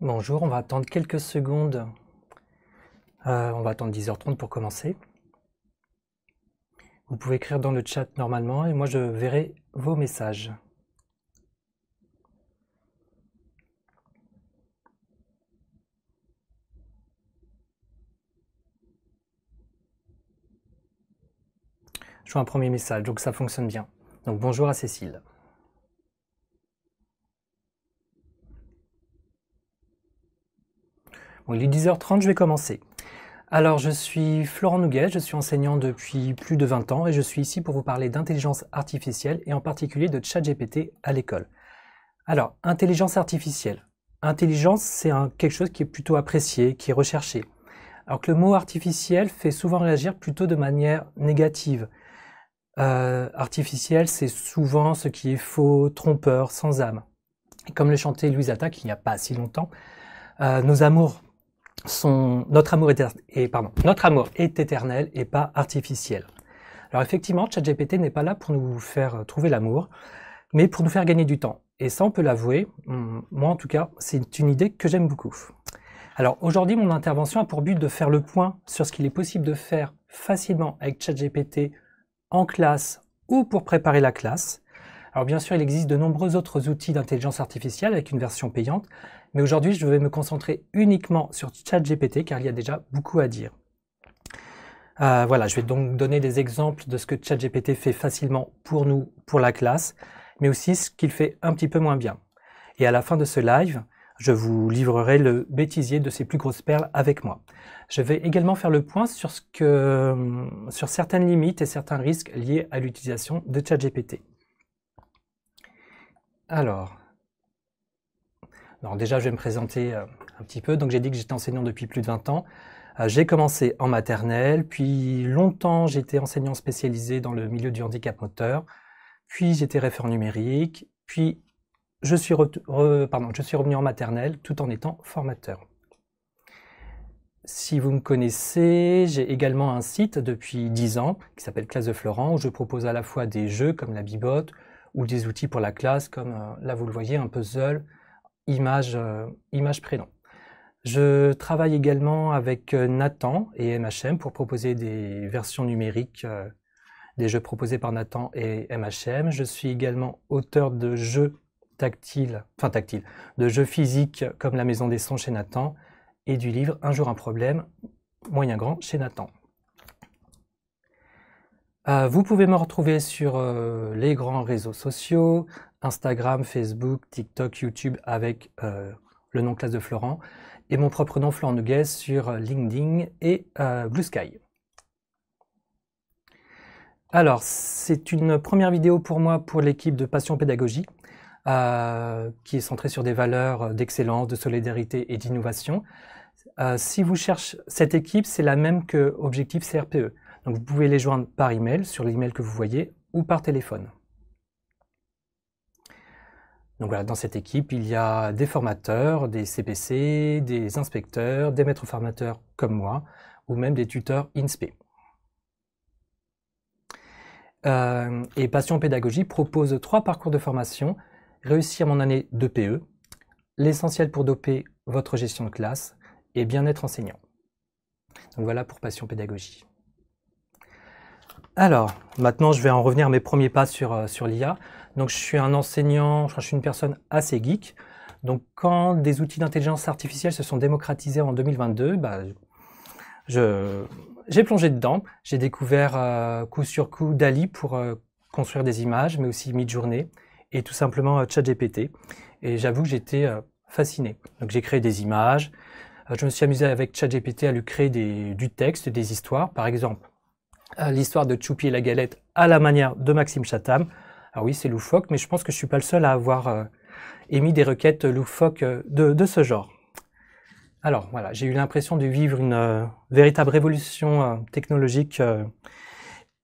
Bonjour, on va attendre quelques secondes. On va attendre 10h30 pour commencer. Vous pouvez écrire dans le chat normalement et moi je verrai vos messages. Je vois un premier message, donc ça fonctionne bien. Donc bonjour à Cécile. Bon, il est 10h30, je vais commencer. Alors, je suis Florent Nouguet, je suis enseignant depuis plus de 20 ans et je suis ici pour vous parler d'intelligence artificielle et en particulier de ChatGPT à l'école. Alors, intelligence artificielle. Intelligence, c'est quelque chose qui est plutôt apprécié, qui est recherché. Alors que le mot artificiel fait souvent réagir plutôt de manière négative. Artificiel, c'est souvent ce qui est faux, trompeur, sans âme. Et comme le chantait Louise Attaque il n'y a pas si longtemps, notre amour est éternel et pas artificiel. Alors effectivement, ChatGPT n'est pas là pour nous faire trouver l'amour, mais pour nous faire gagner du temps. Et ça, on peut l'avouer, moi en tout cas, c'est une idée que j'aime beaucoup. Alors aujourd'hui, mon intervention a pour but de faire le point sur ce qu'il est possible de faire facilement avec ChatGPT en classe ou pour préparer la classe. Alors bien sûr, il existe de nombreux autres outils d'intelligence artificielle avec une version payante, mais aujourd'hui, je vais me concentrer uniquement sur ChatGPT car il y a déjà beaucoup à dire. Voilà, je vais donc donner des exemples de ce que ChatGPT fait facilement pour nous, pour la classe, mais aussi ce qu'il fait un petit peu moins bien. Et à la fin de ce live, je vous livrerai le bêtisier de ses plus grosses perles avec moi. Je vais également faire le point sur certaines limites et certains risques liés à l'utilisation de ChatGPT. Alors déjà, je vais me présenter un petit peu. Donc, j'ai dit que j'étais enseignant depuis plus de 20 ans. J'ai commencé en maternelle, puis longtemps, j'étais enseignant spécialisé dans le milieu du handicap moteur, puis j'étais référent numérique, puis je suis revenu en maternelle tout en étant formateur. Si vous me connaissez, j'ai également un site depuis 10 ans qui s'appelle Classe de Florent, où je propose à la fois des jeux comme la Bibotte ou des outils pour la classe comme, là vous le voyez, un puzzle, image prénom. Je travaille également avec Nathan et MHM pour proposer des versions numériques des jeux proposés par Nathan et MHM. Je suis également auteur de jeux de jeux physiques comme La Maison des Sons chez Nathan et du livre Un jour un problème, moyen grand chez Nathan. Vous pouvez me retrouver sur les grands réseaux sociaux, Instagram, Facebook, TikTok, YouTube avec le nom Classe de Florent et mon propre nom Florent Nouguet sur LinkedIn et Blue Sky. Alors, c'est une première vidéo pour moi pour l'équipe de Passion Pédagogie qui est centrée sur des valeurs d'excellence, de solidarité et d'innovation. Si vous cherchez cette équipe, c'est la même que Objectif CRPE. Donc vous pouvez les joindre par email, sur l'email que vous voyez, ou par téléphone. Donc voilà, dans cette équipe, il y a des formateurs, des CPC, des inspecteurs, des maîtres formateurs comme moi, ou même des tuteurs INSPE. Et Passion Pédagogie propose 3 parcours de formation: réussir mon année de PE, l'essentiel pour doper votre gestion de classe, et bien-être enseignant. Donc voilà pour Passion Pédagogie. Alors, maintenant je vais en revenir à mes premiers pas sur l'IA. Donc je suis un enseignant, je suis une personne assez geek. Donc quand des outils d'intelligence artificielle se sont démocratisés en 2022, j'ai plongé dedans. J'ai découvert coup sur coup DALL-E pour construire des images, mais aussi Midjourney et tout simplement ChatGPT. Et j'avoue que j'étais fasciné. Donc j'ai créé des images. Je me suis amusé avec ChatGPT à lui créer du texte, des histoires. Par exemple, l'histoire de Choupi et la galette à la manière de Maxime Chatham. Alors oui, c'est loufoque, mais je pense que je ne suis pas le seul à avoir émis des requêtes loufoques de ce genre. Alors voilà, j'ai eu l'impression de vivre une véritable révolution technologique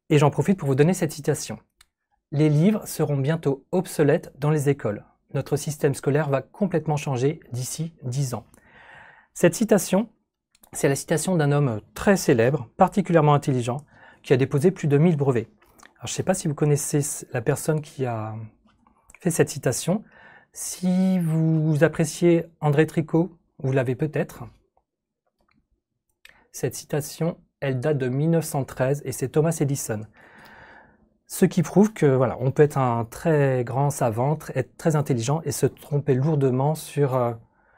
et j'en profite pour vous donner cette citation. « Les livres seront bientôt obsolètes dans les écoles. Notre système scolaire va complètement changer d'ici 10 ans. » Cette citation, c'est la citation d'un homme très célèbre, particulièrement intelligent, qui a déposé plus de 1000 brevets. Alors, je ne sais pas si vous connaissez la personne qui a fait cette citation. Si vous appréciez André Tricot, vous l'avez peut-être. Cette citation, elle date de 1913 et c'est Thomas Edison. Ce qui prouve que voilà, on peut être un très grand savant, être très intelligent et se tromper lourdement sur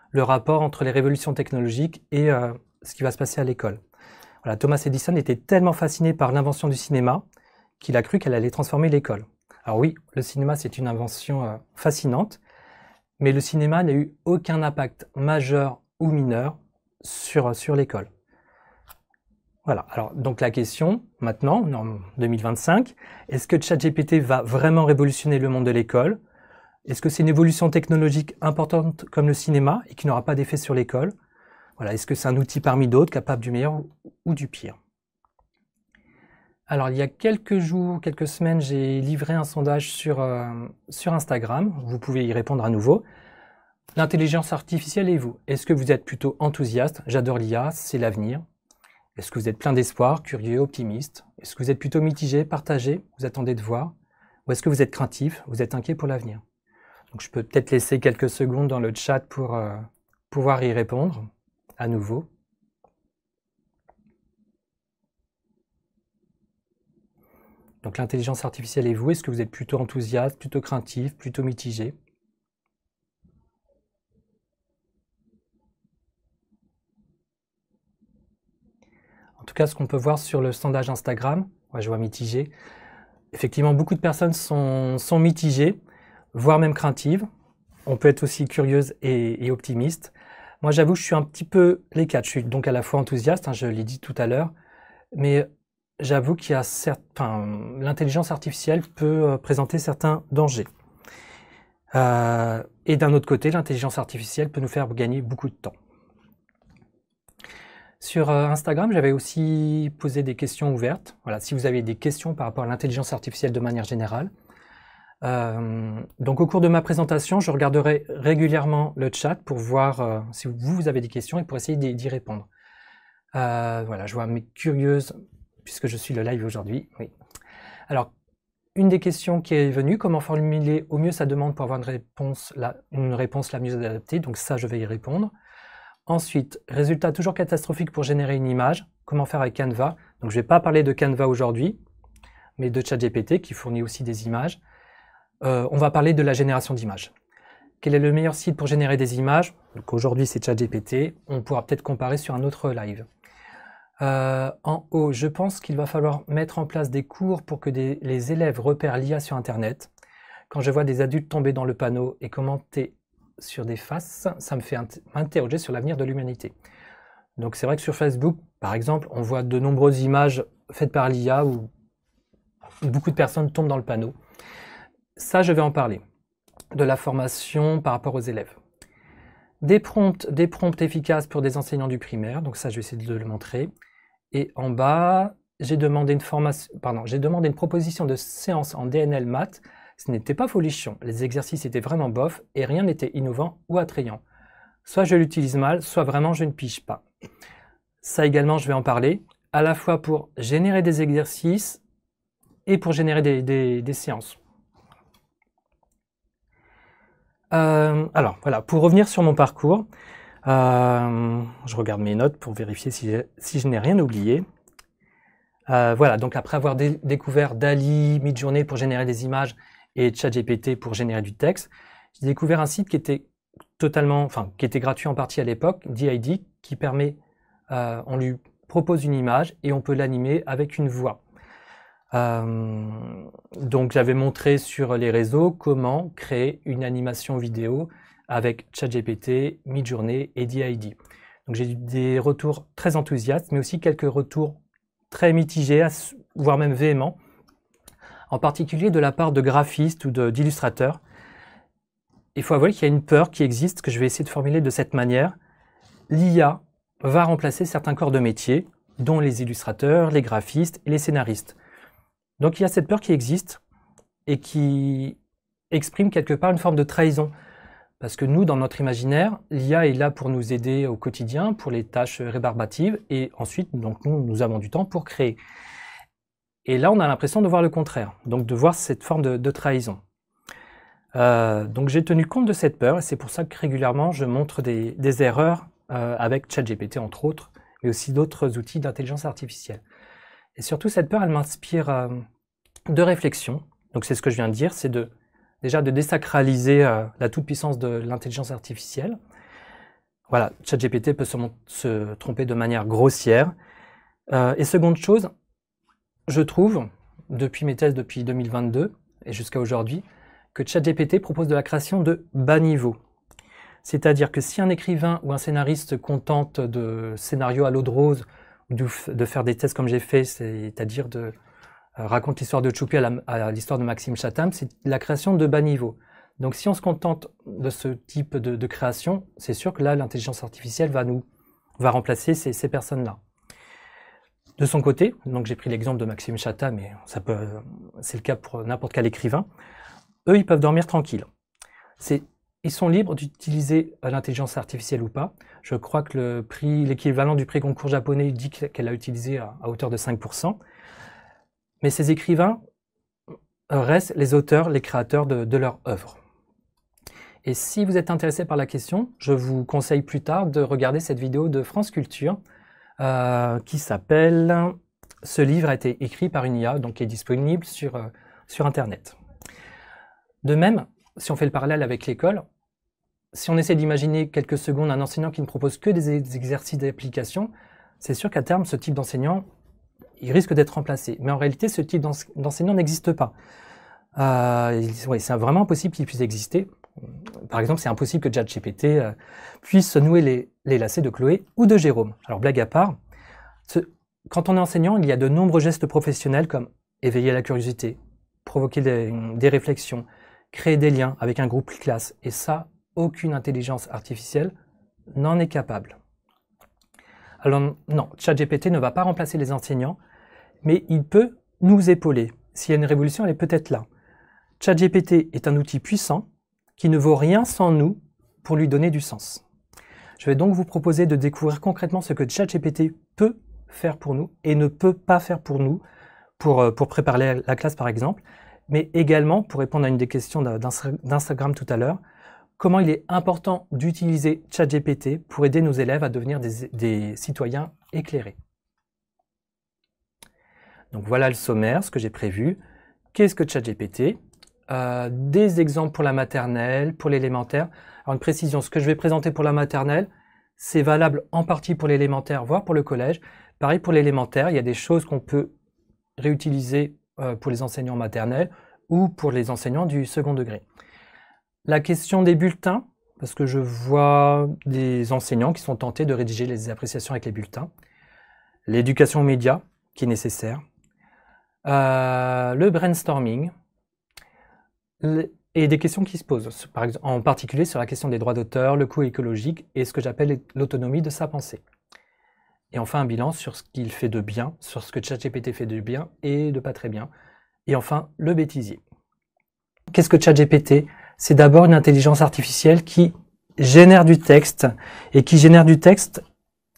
le rapport entre les révolutions technologiques et ce qui va se passer à l'école. Voilà, Thomas Edison était tellement fasciné par l'invention du cinéma qu'il a cru qu'elle allait transformer l'école. Alors oui, le cinéma c'est une invention fascinante, mais le cinéma n'a eu aucun impact majeur ou mineur sur l'école. Voilà, alors donc la question, maintenant, en 2025, est-ce que ChatGPT va vraiment révolutionner le monde de l'école? Est-ce que c'est une évolution technologique importante comme le cinéma et qui n'aura pas d'effet sur l'école? Voilà, est-ce que c'est un outil parmi d'autres capable du meilleur ou du pire? Alors il y a quelques jours, quelques semaines, j'ai livré un sondage sur Instagram, vous pouvez y répondre à nouveau. L'intelligence artificielle et vous, est-ce que vous êtes plutôt enthousiaste? J'adore l'IA, c'est l'avenir. Est-ce que vous êtes plein d'espoir, curieux, optimiste? Est-ce que vous êtes plutôt mitigé, partagé? Vous attendez de voir? Ou est-ce que vous êtes craintif? Vous êtes inquiet pour l'avenir? Donc je peux peut-être laisser quelques secondes dans le chat pour pouvoir y répondre à nouveau. Donc l'intelligence artificielle et vous, est-ce que vous êtes plutôt enthousiaste, plutôt craintif, plutôt mitigé? En tout cas, ce qu'on peut voir sur le sondage Instagram, ouais, je vois mitigé. Effectivement, beaucoup de personnes sont mitigées, voire même craintives. On peut être aussi curieuse et optimiste. Moi, j'avoue que je suis un petit peu les quatre. Je suis donc à la fois enthousiaste, je l'ai dit tout à l'heure, mais j'avoue qu'il y a l'intelligence artificielle peut présenter certains dangers. Et d'un autre côté, l'intelligence artificielle peut nous faire gagner beaucoup de temps. Sur Instagram, j'avais aussi posé des questions ouvertes. Voilà, si vous avez des questions par rapport à l'intelligence artificielle de manière générale. Donc au cours de ma présentation, je regarderai régulièrement le chat pour voir si vous avez des questions et pour essayer d'y répondre. Voilà, je vois mes curieuses, puisque je suis le live aujourd'hui. Oui. Alors, une des questions qui est venue, comment formuler au mieux sa demande pour avoir une réponse la mieux adaptée. Donc ça, je vais y répondre. Ensuite, résultat toujours catastrophique pour générer une image. Comment faire avec Canva? Donc je ne vais pas parler de Canva aujourd'hui, mais de ChatGPT qui fournit aussi des images. On va parler de la génération d'images. Quel est le meilleur site pour générer des images? Donc aujourd'hui c'est ChatGPT. On pourra peut-être comparer sur un autre live. En haut, je pense qu'il va falloir mettre en place des cours pour que les élèves repèrent l'IA sur Internet. Quand je vois des adultes tomber dans le panneau et commenter sur des faces, ça me fait m'interroger sur l'avenir de l'humanité. Donc c'est vrai que sur Facebook, par exemple, on voit de nombreuses images faites par l'IA où beaucoup de personnes tombent dans le panneau. Ça, je vais en parler. De la formation par rapport aux élèves. Des prompts efficaces pour des enseignants du primaire, donc ça, je vais essayer de le montrer. Et en bas, j'ai demandé une proposition de séance en DNL maths. Ce n'était pas folichon, les exercices étaient vraiment bof et rien n'était innovant ou attrayant. Soit je l'utilise mal, soit vraiment je ne pige pas. Ça également, je vais en parler, à la fois pour générer des exercices et pour générer des séances. Alors voilà, pour revenir sur mon parcours, je regarde mes notes pour vérifier si je n'ai rien oublié. Voilà, donc après avoir découvert DALL-E, Midjourney pour générer des images et ChatGPT pour générer du texte, j'ai découvert un site qui était gratuit en partie à l'époque, DID, qui permet, on lui propose une image et on peut l'animer avec une voix. Donc j'avais montré sur les réseaux comment créer une animation vidéo avec ChatGPT, Midjourney et DID. Donc j'ai eu des retours très enthousiastes, mais aussi quelques retours très mitigés, voire même véhéments, en particulier de la part de graphistes ou d'illustrateurs. Il faut avouer qu'il y a une peur qui existe, que je vais essayer de formuler de cette manière. L'IA va remplacer certains corps de métier, dont les illustrateurs, les graphistes et les scénaristes. Donc il y a cette peur qui existe et qui exprime quelque part une forme de trahison. Parce que nous, dans notre imaginaire, l'IA est là pour nous aider au quotidien, pour les tâches rébarbatives, et ensuite, donc, nous avons du temps pour créer. Et là, on a l'impression de voir le contraire, donc de voir cette forme de trahison. Donc j'ai tenu compte de cette peur, et c'est pour ça que régulièrement, je montre des erreurs avec ChatGPT entre autres, mais aussi d'autres outils d'intelligence artificielle. Et surtout, cette peur, elle m'inspire de réflexion. Donc c'est ce que je viens de dire, c'est déjà de désacraliser la toute-puissance de l'intelligence artificielle. Voilà, ChatGPT peut se tromper de manière grossière. Et seconde chose, je trouve, depuis mes thèses depuis 2022 et jusqu'à aujourd'hui, que ChatGPT propose de la création de bas niveau. C'est-à-dire que si un écrivain ou un scénariste se contente de scénarios à l'eau de rose, ou de faire des thèses comme j'ai fait, c'est-à-dire de raconter l'histoire de Tchoupi à l'histoire de Maxime Chatham, c'est la création de bas niveau. Donc si on se contente de ce type de création, c'est sûr que là, l'intelligence artificielle va remplacer ces personnes-là. De son côté, donc j'ai pris l'exemple de Maxime Chatham, mais c'est le cas pour n'importe quel écrivain, eux, ils peuvent dormir tranquilles. Ils sont libres d'utiliser l'intelligence artificielle ou pas. Je crois que l'équivalent du prix Goncourt japonais dit qu'elle a utilisé à hauteur de 5%. Mais ces écrivains restent les auteurs, les créateurs de leur œuvre. Et si vous êtes intéressé par la question, je vous conseille plus tard de regarder cette vidéo de France Culture qui s'appelle « Ce livre a été écrit par une IA », donc qui est disponible sur Internet. De même, si on fait le parallèle avec l'école, si on essaie d'imaginer quelques secondes un enseignant qui ne propose que des exercices d'application, c'est sûr qu'à terme, ce type d'enseignant, il risque d'être remplacé. Mais en réalité, ce type d'enseignant n'existe pas. C'est vraiment impossible qu'il puisse exister. Par exemple, c'est impossible que ChatGPT puisse nouer les lacets de Chloé ou de Jérôme. Alors, blague à part, quand on est enseignant, il y a de nombreux gestes professionnels comme éveiller la curiosité, provoquer des réflexions, créer des liens avec un groupe classe. Et ça, aucune intelligence artificielle n'en est capable. Alors non, ChatGPT ne va pas remplacer les enseignants, mais il peut nous épauler. S'il y a une révolution, elle est peut-être là. ChatGPT est un outil puissant qui ne vaut rien sans nous pour lui donner du sens. Je vais donc vous proposer de découvrir concrètement ce que ChatGPT peut faire pour nous et ne peut pas faire pour nous, pour préparer la classe par exemple, mais également, pour répondre à une des questions d'Instagram tout à l'heure, comment il est important d'utiliser ChatGPT pour aider nos élèves à devenir des citoyens éclairés. Donc voilà le sommaire, ce que j'ai prévu. Qu'est-ce que ChatGPT? Des exemples pour la maternelle, pour l'élémentaire. Alors une précision, ce que je vais présenter pour la maternelle, c'est valable en partie pour l'élémentaire, voire pour le collège. Pareil pour l'élémentaire, il y a des choses qu'on peut réutiliser pour les enseignants maternels ou pour les enseignants du second degré. La question des bulletins, parce que je vois des enseignants qui sont tentés de rédiger les appréciations avec les bulletins. L'éducation aux médias, qui est nécessaire. Le brainstorming. Et des questions qui se posent, par exemple, en particulier sur la question des droits d'auteur, le coût écologique et ce que j'appelle l'autonomie de sa pensée. Et enfin, un bilan sur ce qu'il fait de bien, sur ce que ChatGPT fait de bien et de pas très bien. Et enfin, le bêtisier. Qu'est-ce que ChatGPT? C'est d'abord une intelligence artificielle qui génère du texte, et qui génère du texte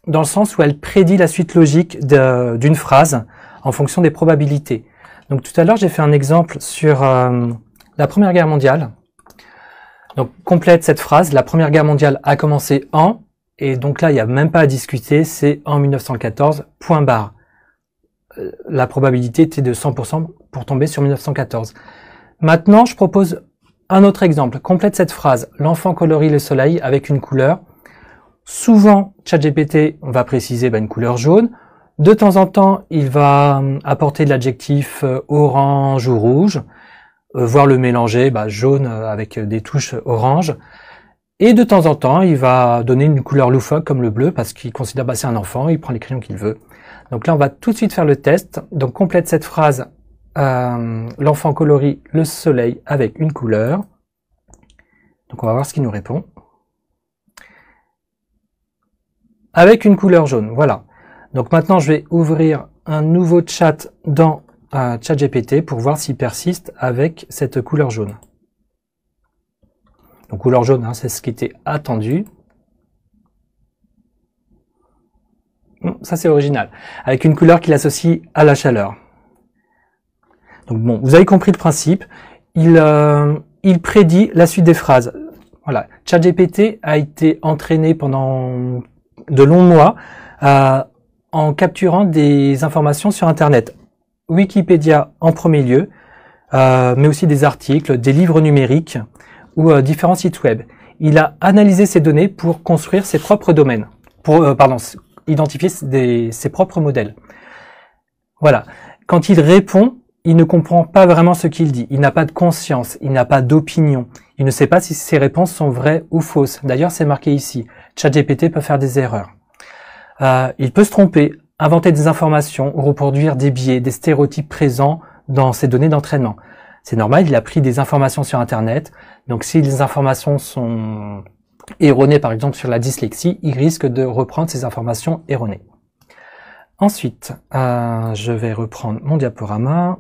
dans le sens où elle prédit la suite logique d'une phrase en fonction des probabilités. Donc tout à l'heure, j'ai fait un exemple sur la Première Guerre mondiale. Donc complète cette phrase, la Première Guerre mondiale a commencé en, et donc là, il n'y a même pas à discuter, c'est en 1914, point barre. La probabilité était de 100% pour tomber sur 1914. Maintenant, je propose un autre exemple. Complète cette phrase. L'enfant colorie le soleil avec une couleur. Souvent, ChatGPT va préciser une couleur jaune. De temps en temps, il va apporter de l'adjectif orange ou rouge, voire le mélanger, jaune avec des touches orange. Et de temps en temps, il va donner une couleur loufoque comme le bleu parce qu'il considère c'est un enfant, il prend les crayons qu'il veut. Donc là, on va tout de suite faire le test. Donc complète cette phrase. L'enfant colorie le soleil avec une couleur. Donc on va voir ce qu'il nous répond. Avec une couleur jaune, voilà. Donc maintenant je vais ouvrir un nouveau chat dans ChatGPT pour voir s'il persiste avec cette couleur jaune. Donc couleur jaune, c'est ce qui était attendu. Ça c'est original. Avec une couleur qu'il associe à la chaleur. Donc bon, vous avez compris le principe. Il prédit la suite des phrases. Voilà. ChatGPT a été entraîné pendant de longs mois en capturant des informations sur Internet. Wikipédia en premier lieu, mais aussi des articles, des livres numériques ou différents sites web. Il a analysé ces données pour construire ses propres domaines, pour identifier ses propres modèles. Voilà. Quand il répond, il ne comprend pas vraiment ce qu'il dit. Il n'a pas de conscience, il n'a pas d'opinion. Il ne sait pas si ses réponses sont vraies ou fausses. D'ailleurs, c'est marqué ici. ChatGPT peut faire des erreurs. Il peut se tromper, inventer des informations ou reproduire des biais, des stéréotypes présents dans ses données d'entraînement. C'est normal, il a pris des informations sur Internet. Donc, si les informations sont erronées, par exemple sur la dyslexie, il risque de reprendre ces informations erronées. Ensuite, je vais reprendre mon diaporama.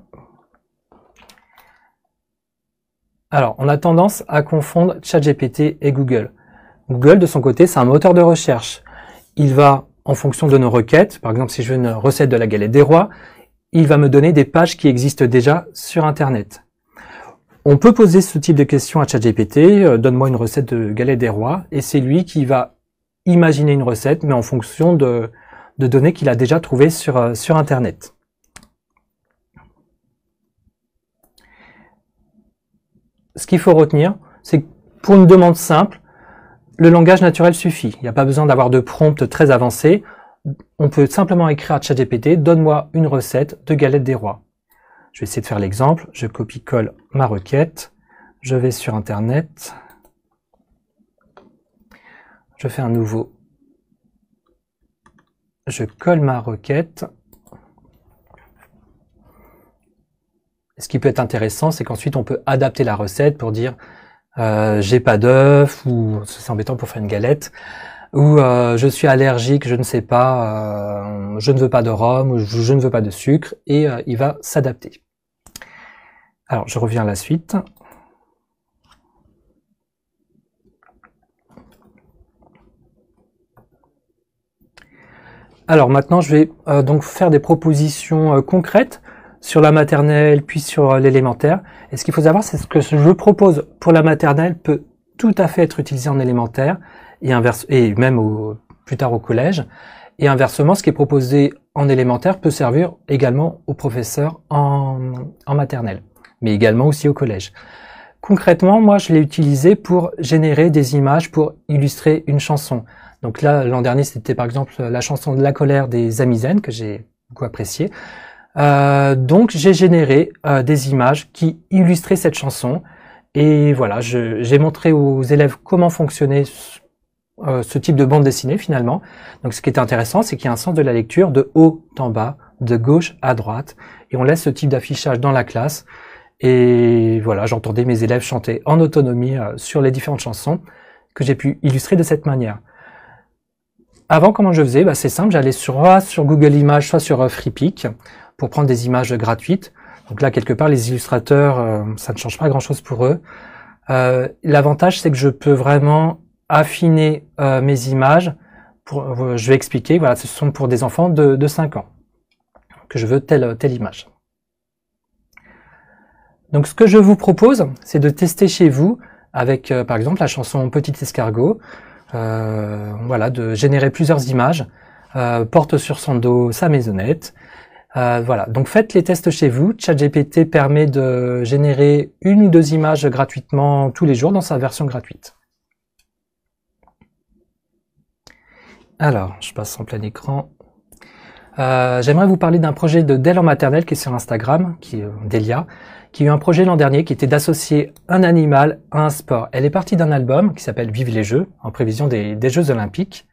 Alors, on a tendance à confondre ChatGPT et Google. Google, de son côté, c'est un moteur de recherche. Il va, en fonction de nos requêtes, par exemple, si je veux une recette de la galette des rois, il va me donner des pages qui existent déjà sur Internet. On peut poser ce type de questions à ChatGPT, donne-moi une recette de galette des rois, et c'est lui qui va imaginer une recette, mais en fonction de données qu'il a déjà trouvées sur Internet. Ce qu'il faut retenir, c'est que pour une demande simple, le langage naturel suffit. Il n'y a pas besoin d'avoir de prompt très avancé. On peut simplement écrire à ChatGPT, donne-moi une recette de galette des rois. Je vais essayer de faire l'exemple. Je copie-colle ma requête. Je vais sur Internet. Je fais un nouveau. Je colle ma requête. Ce qui peut être intéressant, c'est qu'ensuite on peut adapter la recette pour dire j'ai pas d'œuf, ou c'est embêtant pour faire une galette, ou je suis allergique, je ne sais pas, je ne veux pas de rhum, ou je ne veux pas de sucre, et il va s'adapter. Alors je reviens à la suite. Alors maintenant je vais donc faire des propositions concrètes sur la maternelle, puis sur l'élémentaire. Et ce qu'il faut savoir, c'est ce que je propose pour la maternelle peut tout à fait être utilisé en élémentaire, et même plus tard au collège. Et inversement, ce qui est proposé en élémentaire peut servir également aux professeurs en maternelle, mais également aussi au collège. Concrètement, moi, je l'ai utilisé pour générer des images pour illustrer une chanson. Donc là, l'an dernier, c'était par exemple la chanson de La colère des Amis Zen, que j'ai beaucoup appréciée. Donc j'ai généré des images qui illustraient cette chanson, et voilà, j'ai montré aux élèves comment fonctionnait ce type de bande dessinée finalement. Donc ce qui est intéressant, c'est qu'il y a un sens de la lecture de haut en bas, de gauche à droite, et on laisse ce type d'affichage dans la classe. Et voilà, j'entendais mes élèves chanter en autonomie sur les différentes chansons que j'ai pu illustrer de cette manière. Avant, comment je faisais? C'est simple, j'allais soit sur Google Images, soit sur Freepik pour prendre des images gratuites. Donc là, quelque part, les illustrateurs, ça ne change pas grand-chose pour eux. L'avantage, c'est que je peux vraiment affiner mes images. Je vais expliquer, voilà, ce sont pour des enfants de 5 ans que je veux telle image. Donc ce que je vous propose, c'est de tester chez vous avec, par exemple, la chanson Petit escargot. Voilà, de générer plusieurs images, porte sur son dos sa maisonnette. Voilà, donc faites les tests chez vous. ChatGPT permet de générer 1 ou 2 images gratuitement tous les jours dans sa version gratuite. Alors, je passe en plein écran. J'aimerais vous parler d'un projet de Dell en maternelle qui est sur Instagram, qui est Delia, qui a eu un projet l'an dernier qui était d'associer un animal à un sport. Elle est partie d'un album qui s'appelle Vive les Jeux, en prévision des Jeux Olympiques.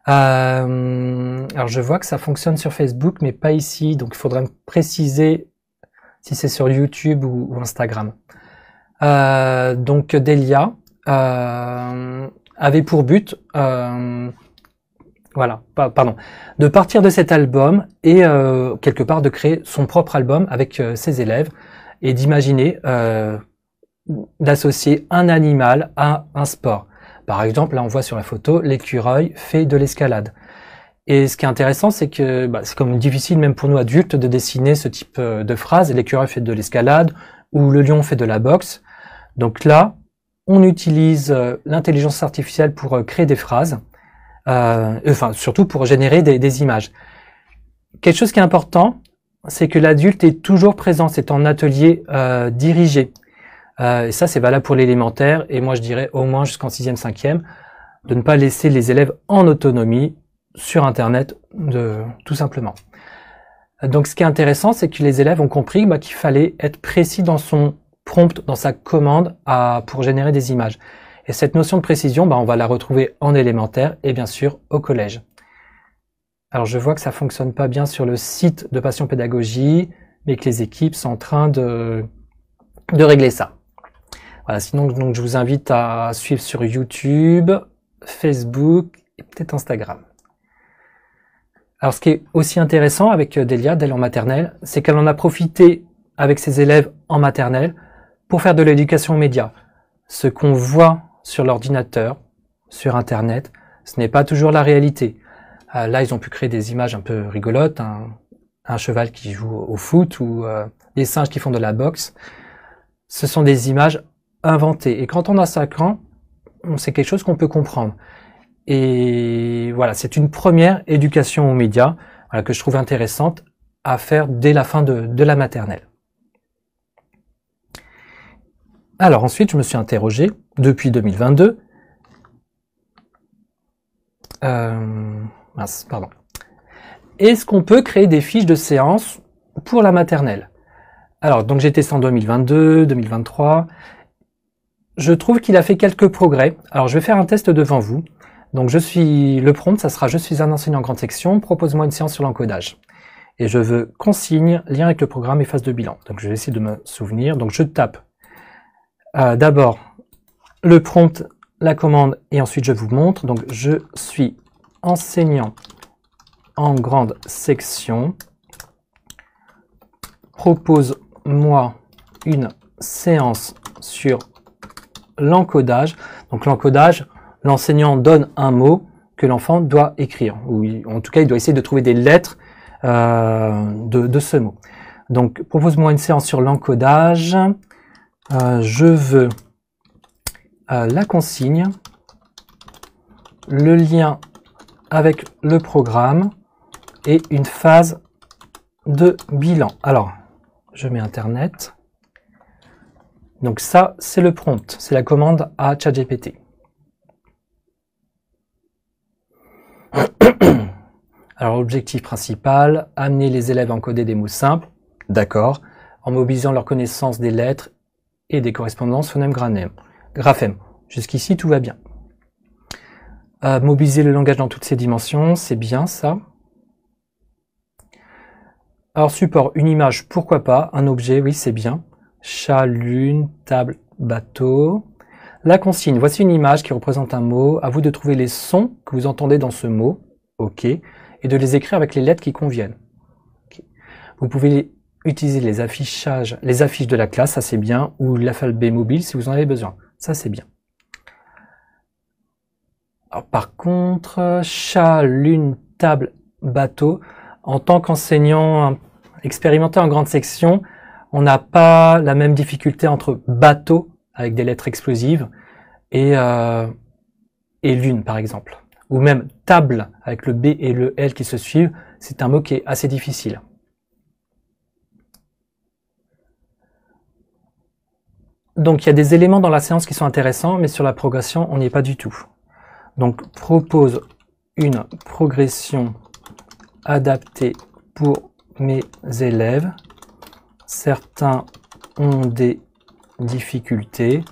Alors je vois que ça fonctionne sur Facebook, mais pas ici, donc il faudrait me préciser si c'est sur YouTube ou Instagram. Donc Delia avait pour but de partir de cet album et quelque part de créer son propre album avec ses élèves et d'imaginer d'associer un animal à un sport. Par exemple, là on voit sur la photo, l'écureuil fait de l'escalade. Et ce qui est intéressant, c'est que c'est comme difficile même pour nous adultes de dessiner ce type de phrase. L'écureuil fait de l'escalade ou le lion fait de la boxe. Donc là, on utilise l'intelligence artificielle pour créer des phrases. enfin surtout pour générer des images. Quelque chose qui est important, c'est que l'adulte est toujours présent, c'est en atelier dirigé. Et ça, c'est valable pour l'élémentaire, et moi je dirais au moins jusqu'en 6e, 5e, de ne pas laisser les élèves en autonomie sur Internet, tout simplement. Donc ce qui est intéressant, c'est que les élèves ont compris qu'il fallait être précis dans son prompt, dans sa commande pour générer des images. Et cette notion de précision, on va la retrouver en élémentaire et bien sûr au collège. Alors je vois que ça fonctionne pas bien sur le site de Passion Pédagogie, mais que les équipes sont en train de régler ça. Voilà, sinon donc, je vous invite à suivre sur YouTube, Facebook et peut-être Instagram. Alors ce qui est aussi intéressant avec Delia, d'elle en maternelle, c'est qu'elle en a profité avec ses élèves en maternelle pour faire de l'éducation aux médias. Ce qu'on voit sur l'ordinateur, sur Internet, ce n'est pas toujours la réalité. Là, ils ont pu créer des images un peu rigolotes, un cheval qui joue au foot ou des singes qui font de la boxe. Ce sont des images inventées. Et quand on a 5 ans, c'est quelque chose qu'on peut comprendre. Et voilà, c'est une première éducation aux médias que je trouve intéressante à faire dès la fin de la maternelle. Alors ensuite, je me suis interrogé, depuis 2022, est-ce qu'on peut créer des fiches de séance pour la maternelle? Alors, donc j'ai testé en 2022, 2023. Je trouve qu'il a fait quelques progrès. Alors, je vais faire un test devant vous. Donc, le prompt, ça sera « Je suis un enseignant en grande section, propose-moi une séance sur l'encodage ». Et je veux consigne, lien avec le programme et phase de bilan. Donc, je vais essayer de me souvenir. Donc, je tape d'abord le prompt, la commande, et ensuite je vous montre. Donc, je suis enseignant en grande section, propose-moi une séance sur l'encodage. Donc l'encodage, l'enseignant donne un mot que l'enfant doit écrire, ou en tout cas il doit essayer de trouver des lettres de ce mot. Donc propose-moi une séance sur l'encodage, je veux la consigne, le lien avec le programme et une phase de bilan. Alors, je mets Internet. Donc ça, c'est le prompt, c'est la commande à ChatGPT. Alors, l'objectif principal, amener les élèves à encoder des mots simples, d'accord, en mobilisant leur connaissance des lettres et des correspondances phonème-graphème. Jusqu'ici, tout va bien. Mobiliser le langage dans toutes ses dimensions, c'est bien ça. Alors, support, une image, pourquoi pas, un objet, oui, c'est bien. Chat, lune, table, bateau. La consigne, voici une image qui représente un mot. À vous de trouver les sons que vous entendez dans ce mot. OK. Et de les écrire avec les lettres qui conviennent. Okay. Vous pouvez utiliser les affiches de la classe, ça c'est bien, ou l'alphabet mobile si vous en avez besoin. Ça c'est bien. Alors, par contre, chat, lune, table, bateau. En tant qu'enseignant expérimenté en grande section, on n'a pas la même difficulté entre bateau, avec des lettres explosives, et lune, par exemple. Ou même table, avec le B et le L qui se suivent, c'est un mot qui est assez difficile. Donc, il y a des éléments dans la séance qui sont intéressants, mais sur la progression, on n'y est pas du tout. Donc, propose une progression adaptée pour mes élèves. Certains ont des difficultés,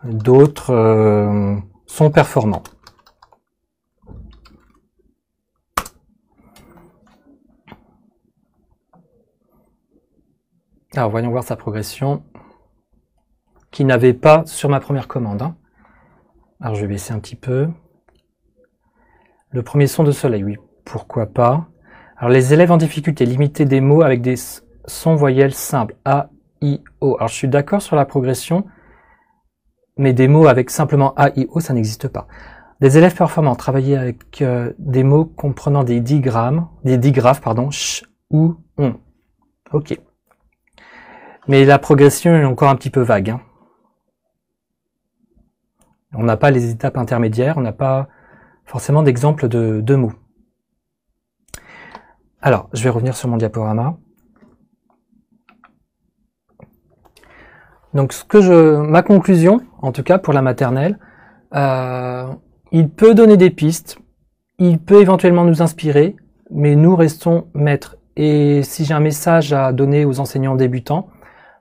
d'autres sont performants. Alors, voyons voir sa progression, qui n'avait pas sur ma première commande. Alors, je vais baisser un petit peu. Le premier son de soleil, oui, pourquoi pas. Alors, les élèves en difficulté, limiter des mots avec des sons voyelles simples, A, I, O. Alors, je suis d'accord sur la progression, mais des mots avec simplement A, I, O, ça n'existe pas. Des élèves performants, travailler avec des mots comprenant des digraphes, ch, ou, on. Ok. Mais la progression est encore un petit peu vague. On n'a pas les étapes intermédiaires, on n'a pas forcément d'exemples de mots. Alors, je vais revenir sur mon diaporama. Donc, ma conclusion, en tout cas pour la maternelle, il peut donner des pistes, il peut éventuellement nous inspirer, mais nous restons maîtres. Et si j'ai un message à donner aux enseignants débutants,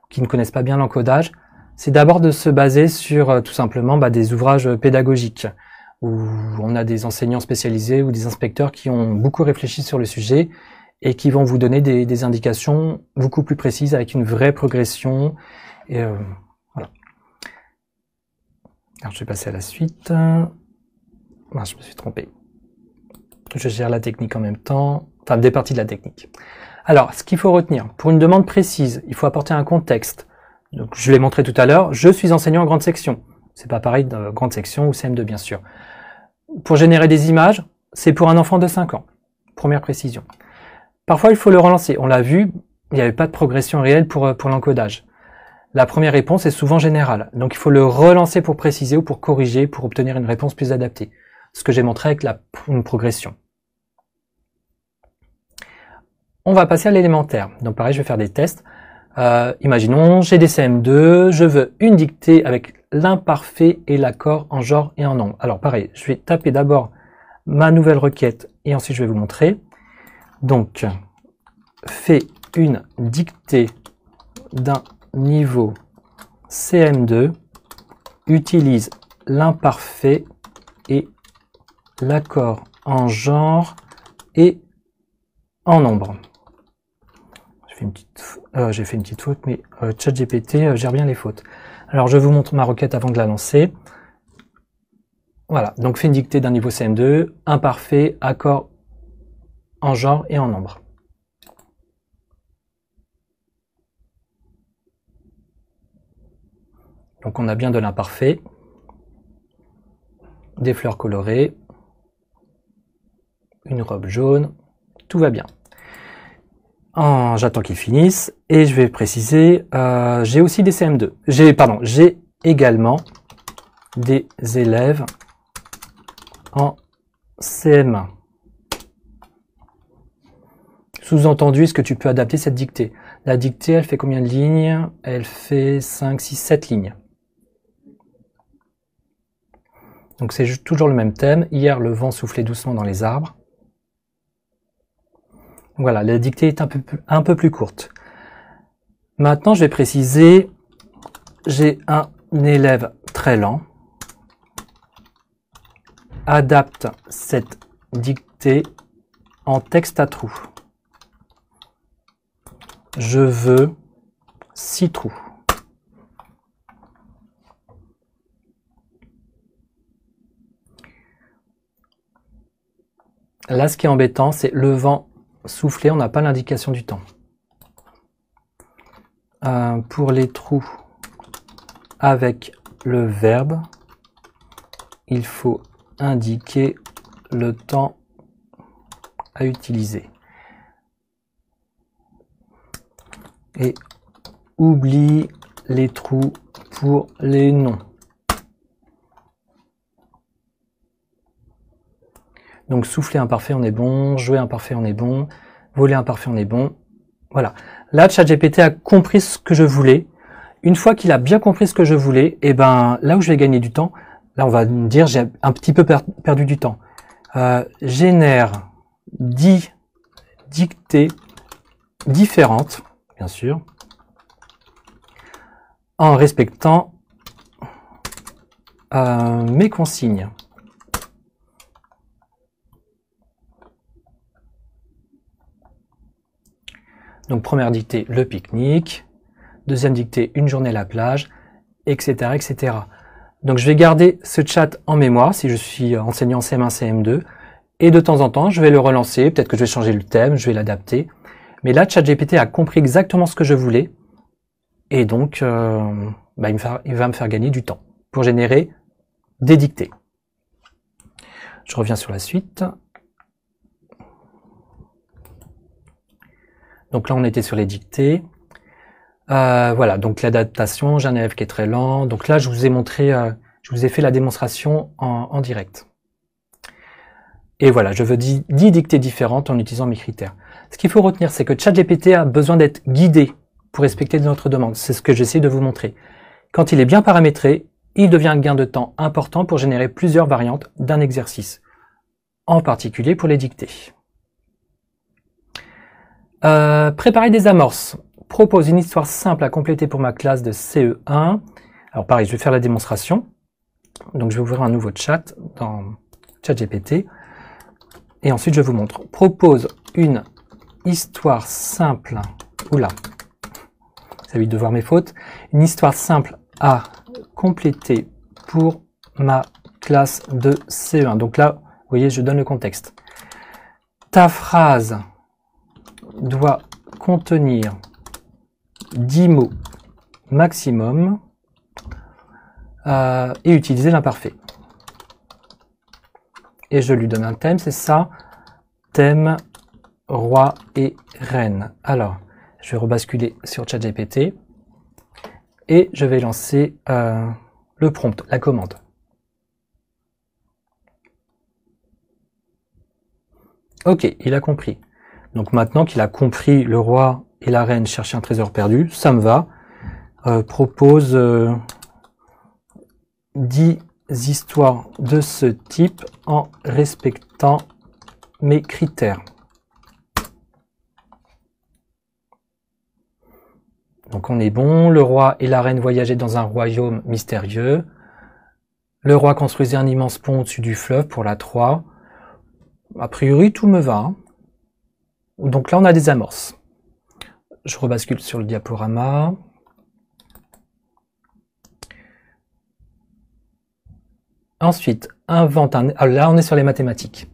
qui ne connaissent pas bien l'encodage, c'est d'abord de se baser sur tout simplement des ouvrages pédagogiques, où on a des enseignants spécialisés ou des inspecteurs qui ont beaucoup réfléchi sur le sujet et qui vont vous donner des indications beaucoup plus précises avec une vraie progression. Et voilà. Alors je vais passer à la suite. Non, je me suis trompé. Je gère la technique en même temps, enfin des parties de la technique. Alors, ce qu'il faut retenir, pour une demande précise, il faut apporter un contexte. Donc, je l'ai montré tout à l'heure, je suis enseignant en grande section. C'est pas pareil de grande section ou CM2, bien sûr. Pour générer des images, c'est pour un enfant de 5 ans. Première précision. Parfois, il faut le relancer. On l'a vu, il n'y avait pas de progression réelle pour l'encodage. La première réponse est souvent générale. Donc, il faut le relancer pour préciser ou pour corriger, pour obtenir une réponse plus adaptée. Ce que j'ai montré avec une progression. On va passer à l'élémentaire. Donc, pareil, je vais faire des tests. Imaginons, j'ai des CM2, je veux une dictée avec l'imparfait et l'accord en genre et en nombre. Alors, pareil, je vais taper d'abord ma nouvelle requête et ensuite je vais vous montrer. Donc, fais une dictée d'un niveau CM2, utilise l'imparfait et l'accord en genre et en nombre. J'ai fait une petite faute, mais ChatGPT gère bien les fautes. Alors, je vous montre ma requête avant de la lancer. Voilà, donc fais une dictée d'un niveau CM2, imparfait, accord en genre et en nombre. Donc on a bien de l'imparfait, des fleurs colorées, une robe jaune, tout va bien. J'attends qu'ils finissent et je vais préciser, j'ai aussi des CM2. J'ai également des élèves en CM1. Sous-entendu, est-ce que tu peux adapter cette dictée? La dictée, elle fait combien de lignes? Elle fait 5, 6, 7 lignes. Donc c'est toujours le même thème. Hier, le vent soufflait doucement dans les arbres. Voilà, la dictée est un peu plus courte. Maintenant, je vais préciser, j'ai un élève très lent. Adapte cette dictée en texte à trous. Je veux 6 trous. Là, ce qui est embêtant, c'est le vent soufflé, on n'a pas l'indication du temps. Pour les trous avec le verbe, il faut indiquer le temps à utiliser. Et oublie les trous pour les noms. Donc souffler imparfait, on est bon, jouer imparfait, on est bon, voler imparfait, on est bon. Voilà. Là, ChatGPT a compris ce que je voulais. Une fois qu'il a bien compris ce que je voulais, et ben là où je vais gagner du temps, là on va me dire j'ai un petit peu perdu du temps. Génère 10 dictées différentes, bien sûr, en respectant mes consignes. Donc première dictée, le pique-nique. Deuxième dictée, une journée à la plage, etc., etc. Donc je vais garder ce chat en mémoire si je suis enseignant CM1, CM2. Et de temps en temps, je vais le relancer. Peut-être que je vais changer le thème, je vais l'adapter. Mais là, ChatGPT a compris exactement ce que je voulais. Et donc, il va me faire gagner du temps pour générer des dictées. Je reviens sur la suite. Donc là, on était sur les dictées. Voilà, donc l'adaptation, j'ai un élève qui est très lent. Donc là, je vous ai montré, je vous ai fait la démonstration en direct. Et voilà, je veux 10 dictées différentes en utilisant mes critères. Ce qu'il faut retenir, c'est que ChatGPT a besoin d'être guidé pour respecter notre demande. C'est ce que j'essaie de vous montrer. Quand il est bien paramétré, il devient un gain de temps important pour générer plusieurs variantes d'un exercice, en particulier pour les dictées. Préparer des amorces. Propose une histoire simple à compléter pour ma classe de CE1. Alors pareil, je vais faire la démonstration. Donc je vais ouvrir un nouveau chat dans ChatGPT. Et ensuite je vous montre. Propose une histoire simple. Oula, ça évite de voir mes fautes. Une histoire simple à compléter pour ma classe de CE1. Donc là, vous voyez, je donne le contexte. Ta phrase doit contenir 10 mots maximum et utiliser l'imparfait. Et je lui donne un thème, c'est ça, thème roi et reine. Alors, je vais rebasculer sur ChatGPT et je vais lancer le prompt, la commande. Ok, il a compris. Donc maintenant qu'il a compris le roi et la reine chercher un trésor perdu, ça me va. Propose 10 histoires de ce type en respectant mes critères. Donc on est bon, le roi et la reine voyageaient dans un royaume mystérieux. Le roi construisait un immense pont au-dessus du fleuve pour la 3. A priori, tout me va. Hein. Donc là, on a des amorces. Je rebascule sur le diaporama. Ensuite, invente un... Ah, là, on est sur les mathématiques.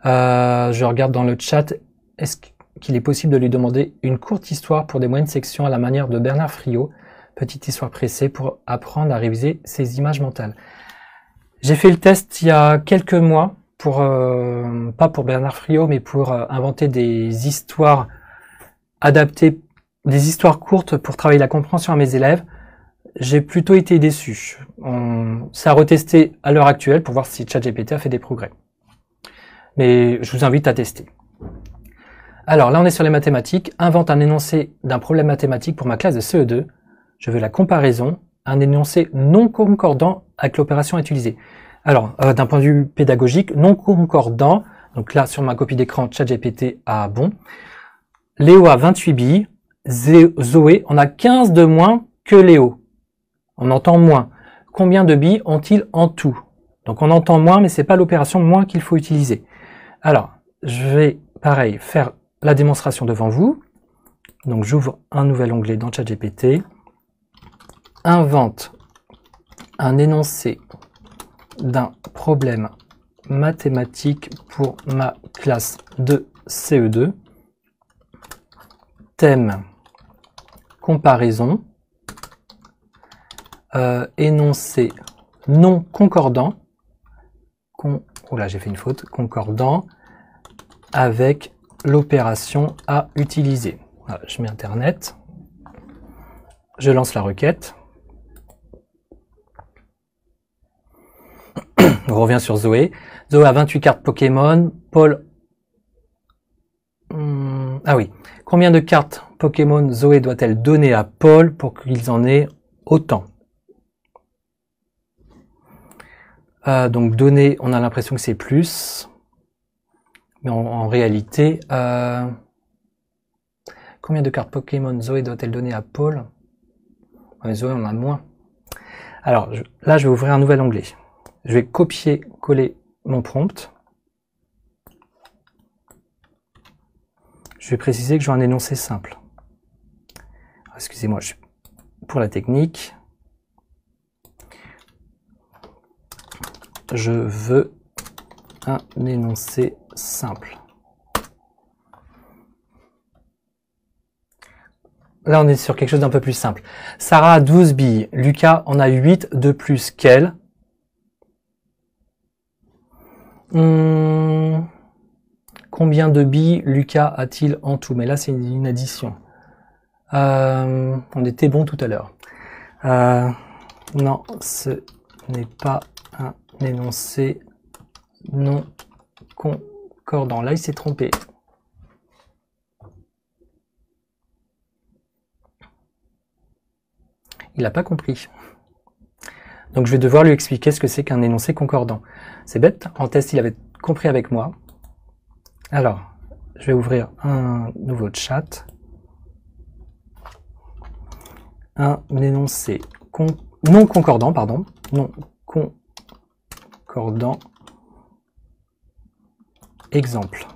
Je regarde dans le chat. Est-ce qu'il est possible de lui demander une courte histoire pour des moyennes sections à la manière de Bernard Friot, petite histoire pressée pour apprendre à réviser ses images mentales. J'ai fait le test il y a quelques mois, pas pour Bernard Friot, mais pour inventer des histoires adaptées, des histoires courtes pour travailler la compréhension à mes élèves. J'ai plutôt été déçu. Ça a retesté à l'heure actuelle pour voir si ChatGPT a fait des progrès. Mais je vous invite à tester. Alors là, on est sur les mathématiques. Invente un énoncé d'un problème mathématique pour ma classe de CE2. Je veux la comparaison, un énoncé non concordant avec l'opération à utiliser. Alors, d'un point de vue pédagogique, non concordant, donc là, sur ma copie d'écran, ChatGPT a bon. Léo a 28 billes. Zoé en a 15 de moins que Léo. On entend moins. Combien de billes ont-ils en tout? Donc on entend moins, mais c'est pas l'opération moins qu'il faut utiliser. Alors, je vais, pareil, faire la démonstration devant vous. Donc j'ouvre un nouvel onglet dans ChatGPT. Invente un énoncé d'un problème mathématique pour ma classe de CE2. Thème comparaison. Énoncé non concordant. Oh là, j'ai fait une faute. Concordant avec l'opération à utiliser. Voilà, je mets Internet. Je lance la requête. On revient sur Zoé. Zoé a 28 cartes Pokémon. Paul... Ah oui. Combien de cartes Pokémon Zoé doit-elle donner à Paul pour qu'il en ait autant? Donc donner, on a l'impression que c'est plus. Mais en réalité... Combien de cartes Pokémon Zoé doit-elle donner à Paul? Zoé en a moins. Alors là, je vais ouvrir un nouvel onglet. Je vais copier-coller mon prompt. Je vais préciser que je veux un énoncé simple. Excusez-moi, pour la technique. Je veux un énoncé simple. Là, on est sur quelque chose d'un peu plus simple. Sarah a 12 billes. Lucas en a 8 de plus qu'elle. Combien de billes Lucas a-t-il en tout? Mais là, c'est une addition. On était bon tout à l'heure. Non, ce n'est pas un énoncé non concordant. Là, il s'est trompé. Il n'a pas compris. Donc je vais devoir lui expliquer ce que c'est qu'un énoncé concordant. C'est bête, en test il avait compris avec moi. Alors, je vais ouvrir un nouveau chat. Un énoncé non concordant, pardon. Non concordant. Exemple.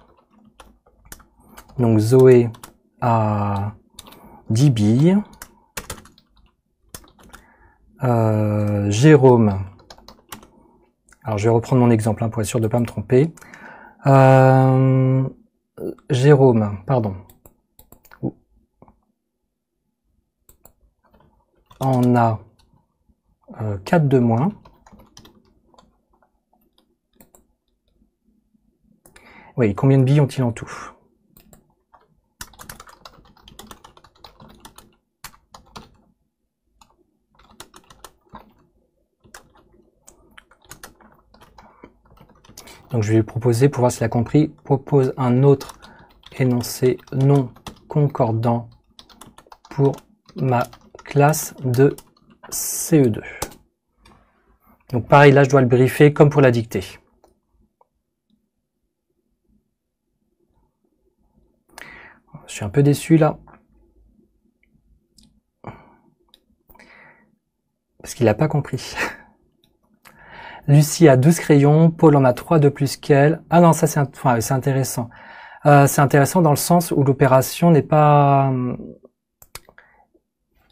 Donc Zoé a 10 billes. Jérôme, alors je vais reprendre mon exemple pour être sûr de ne pas me tromper. Jérôme, pardon, en a 4 de moins. Oui, combien de billes ont-ils en tout? Donc je vais lui proposer, pour voir s'il a compris, propose un autre énoncé non concordant pour ma classe de CE2. Donc pareil, là je dois le briefer comme pour la dictée. Je suis un peu déçu là. Parce qu'il n'a pas compris. Lucie a 12 crayons, Paul en a 3 de plus qu'elle. Ah non, ça c'est intéressant. C'est intéressant dans le sens où l'opération n'est pas...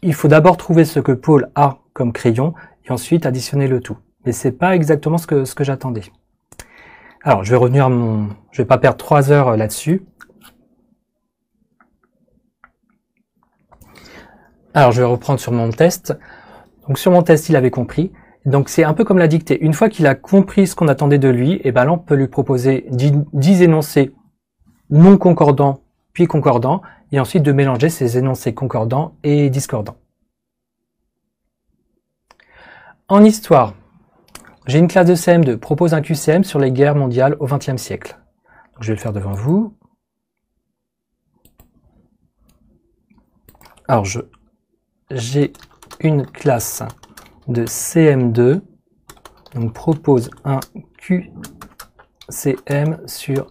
Il faut d'abord trouver ce que Paul a comme crayon et ensuite additionner le tout. Mais c'est pas exactement ce que j'attendais. Alors, je vais revenir à mon... Je vais pas perdre 3 heures là-dessus. Alors, je vais reprendre sur mon test. Donc, sur mon test, il avait compris. Donc c'est un peu comme la dictée. Une fois qu'il a compris ce qu'on attendait de lui, et ben là on peut lui proposer 10 énoncés non concordants puis concordants, et ensuite de mélanger ces énoncés concordants et discordants. En histoire, j'ai une classe de CM2, propose un QCM sur les guerres mondiales au XXe siècle. Donc, je vais le faire devant vous. Alors j'ai une classe de CM2, donc propose un QCM sur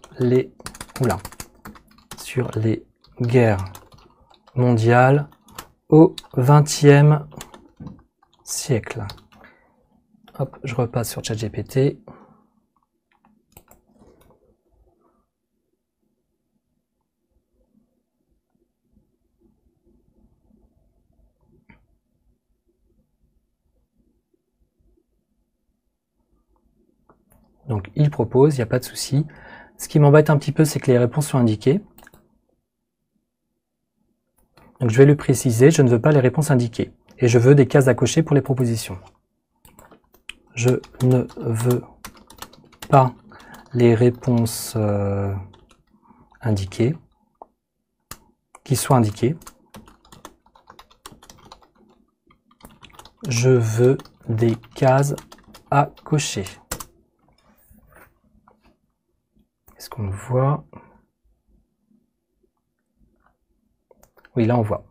les guerres mondiales au XXe siècle. Hop, je repasse sur ChatGPT. Donc il propose, il n'y a pas de souci. Ce qui m'embête un petit peu, c'est que les réponses sont indiquées. Donc je vais le préciser, je ne veux pas les réponses indiquées. Et je veux des cases à cocher pour les propositions. Je ne veux pas les réponses indiquées, qui soient indiquées. Je veux des cases à cocher. Est-ce qu'on le voit? Oui, là on voit.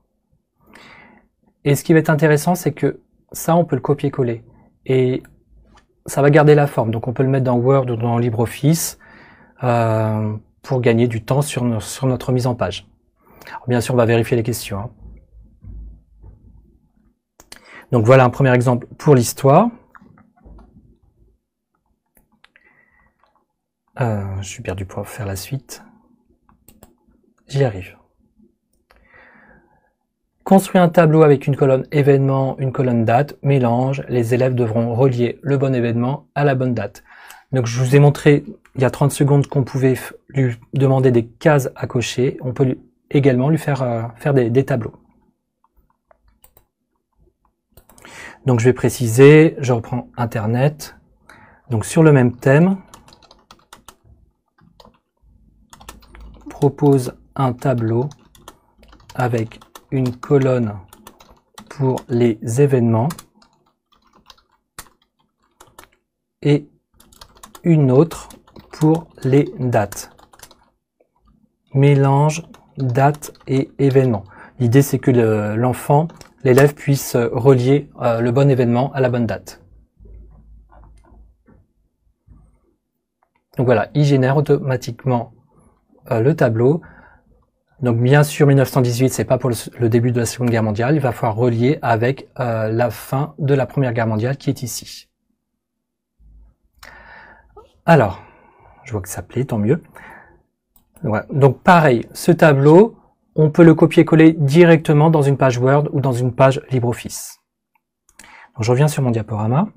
Et ce qui va être intéressant, c'est que ça, on peut le copier-coller. Et ça va garder la forme. Donc on peut le mettre dans Word ou dans LibreOffice pour gagner du temps sur notre mise en page. Alors, bien sûr, on va vérifier les questions. Hein. Donc voilà un premier exemple pour l'histoire. Je suis perdu pour faire la suite. J'y arrive. Construis un tableau avec une colonne événement, une colonne date, mélange. Les élèves devront relier le bon événement à la bonne date. Donc je vous ai montré il y a 30 secondes qu'on pouvait lui demander des cases à cocher. On peut également lui faire des tableaux. Donc je vais préciser, je reprends Internet. Donc sur le même thème, propose un tableau avec une colonne pour les événements et une autre pour les dates. Mélange date et événement. L'idée, c'est que l'enfant, l'élève puisse relier le bon événement à la bonne date. Donc voilà, il génère automatiquement le tableau. Donc bien sûr, 1918, c'est pas pour le début de la Seconde Guerre mondiale. Il va falloir relier avec la fin de la Première Guerre mondiale qui est ici. Alors, je vois que ça plaît, tant mieux. Voilà. Donc pareil, ce tableau, on peut le copier-coller directement dans une page Word ou dans une page LibreOffice. Donc je reviens sur mon diaporama.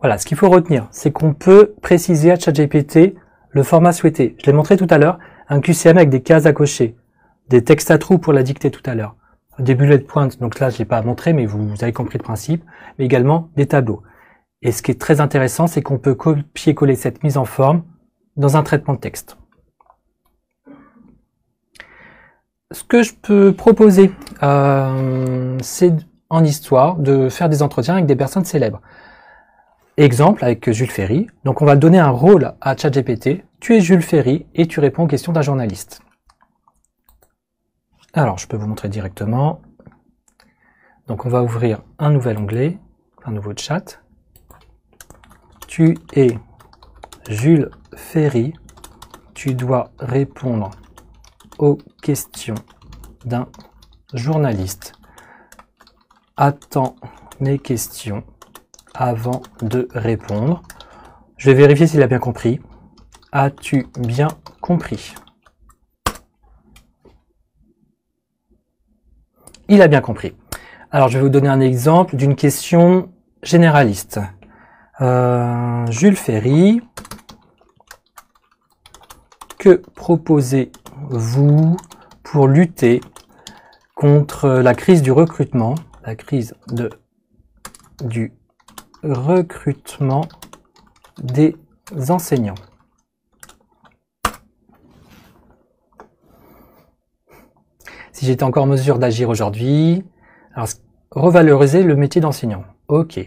Voilà, ce qu'il faut retenir, c'est qu'on peut préciser à ChatGPT le format souhaité. Je l'ai montré tout à l'heure, un QCM avec des cases à cocher, des textes à trous pour la dictée tout à l'heure, des bullet points, donc là je ne l'ai pas montré, mais vous avez compris le principe, mais également des tableaux. Et ce qui est très intéressant, c'est qu'on peut copier-coller cette mise en forme dans un traitement de texte. Ce que je peux proposer, c'est en histoire de faire des entretiens avec des personnes célèbres. Exemple avec Jules Ferry. Donc on va donner un rôle à ChatGPT. Tu es Jules Ferry et tu réponds aux questions d'un journaliste. Alors je peux vous montrer directement. Donc on va ouvrir un nouvel onglet, un nouveau chat. Tu es Jules Ferry. Tu dois répondre aux questions d'un journaliste. Attends mes questions avant de répondre. Je vais vérifier s'il a bien compris. As-tu bien compris? Il a bien compris. Alors, je vais vous donner un exemple d'une question généraliste. Jules Ferry, que proposez-vous pour lutter contre la crise du recrutement, du recrutement des enseignants? Si j'étais encore en mesure d'agir aujourd'hui, alors revaloriser le métier d'enseignant. Ok.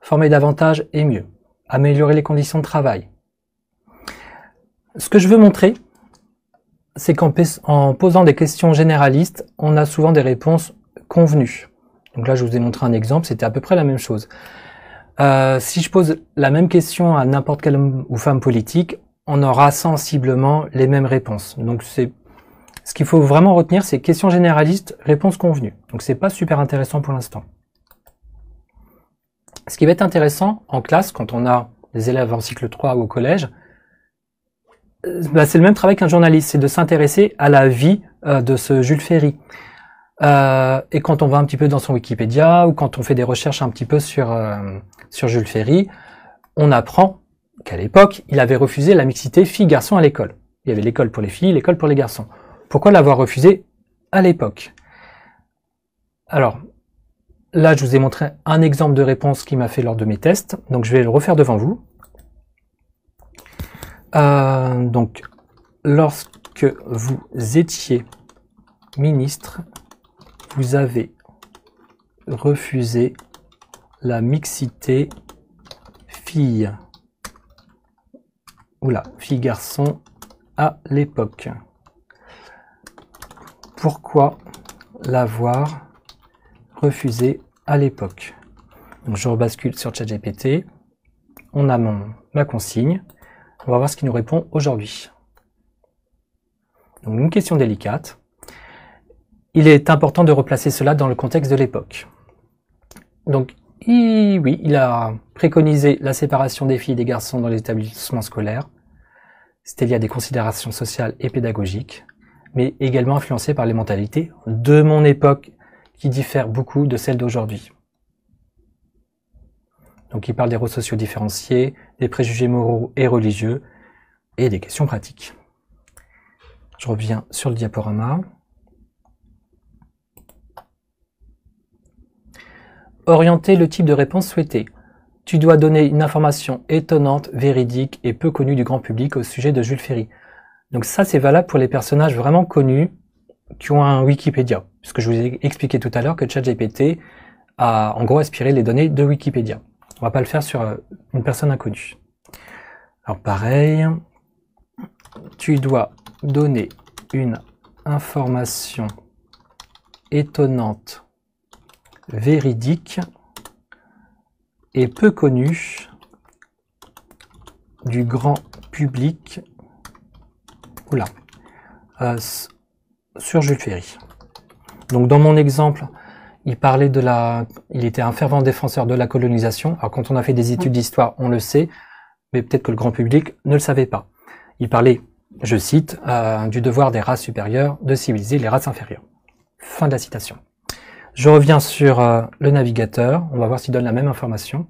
Former davantage et mieux. Améliorer les conditions de travail. Ce que je veux montrer, c'est qu'en posant des questions généralistes, on a souvent des réponses convenues. Donc là, je vous ai montré un exemple, c'était à peu près la même chose. Si je pose la même question à n'importe quel homme ou femme politique, on aura sensiblement les mêmes réponses. Donc ce qu'il faut vraiment retenir, c'est questions généralistes, réponses convenues. Donc c'est pas super intéressant pour l'instant. Ce qui va être intéressant en classe, quand on a des élèves en cycle 3 ou au collège, c'est le même travail qu'un journaliste, c'est de s'intéresser à la vie de ce Jules Ferry. Et quand on va un petit peu dans son Wikipédia ou quand on fait des recherches un petit peu sur Jules Ferry, on apprend qu'à l'époque, il avait refusé la mixité filles-garçons à l'école. Il y avait l'école pour les filles, l'école pour les garçons. Pourquoi l'avoir refusé à l'époque? Alors, là, je vous ai montré un exemple de réponse qu'il m'a fait lors de mes tests, donc je vais le refaire devant vous. Donc, lorsque vous étiez ministre, vous avez refusé la mixité filles-garçons à l'époque. Pourquoi l'avoir refusé à l'époque? Donc je rebascule sur ChatGPT. On a ma consigne. On va voir ce qu'il nous répond aujourd'hui. Donc une question délicate. Il est important de replacer cela dans le contexte de l'époque. Donc oui, il a préconisé la séparation des filles et des garçons dans les établissements scolaires. C'était lié à des considérations sociales et pédagogiques, mais également influencé par les mentalités de mon époque qui diffèrent beaucoup de celles d'aujourd'hui. Donc il parle des rôles sociaux différenciés, des préjugés moraux et religieux, et des questions pratiques. Je reviens sur le diaporama. Orienter le type de réponse souhaitée. Tu dois donner une information étonnante, véridique et peu connue du grand public au sujet de Jules Ferry. Donc ça, c'est valable pour les personnages vraiment connus qui ont un Wikipédia. Puisque je vous ai expliqué tout à l'heure que ChatGPT a en gros aspiré les données de Wikipédia. On va pas le faire sur une personne inconnue. Alors pareil, tu dois donner une information étonnante, véridique et peu connue du grand public sur Jules Ferry. Donc dans mon exemple, il parlait il était un fervent défenseur de la colonisation. Alors quand on a fait des études d'histoire, on le sait, mais peut-être que le grand public ne le savait pas. Il parlait, je cite, du devoir des races supérieures de civiliser les races inférieures. Fin de la citation. Je reviens sur le navigateur. On va voir s'il donne la même information.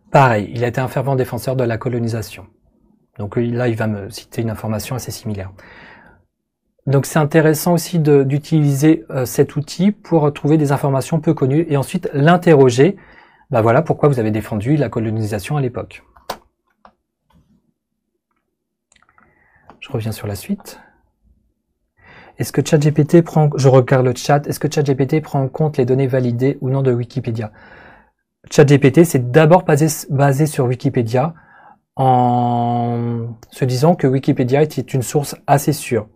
Pareil, il a été un fervent défenseur de la colonisation. Donc là, il va me citer une information assez similaire. Donc c'est intéressant aussi d'utiliser cet outil pour trouver des informations peu connues et ensuite l'interroger. Ben voilà pourquoi vous avez défendu la colonisation à l'époque. Je reviens sur la suite. Est-ce que ChatGPT je regarde le chat, est-ce que ChatGPT prend en compte les données validées ou non de Wikipédia? ChatGPT, c'est d'abord basé sur Wikipédia en se disant que Wikipédia est une source assez sûre.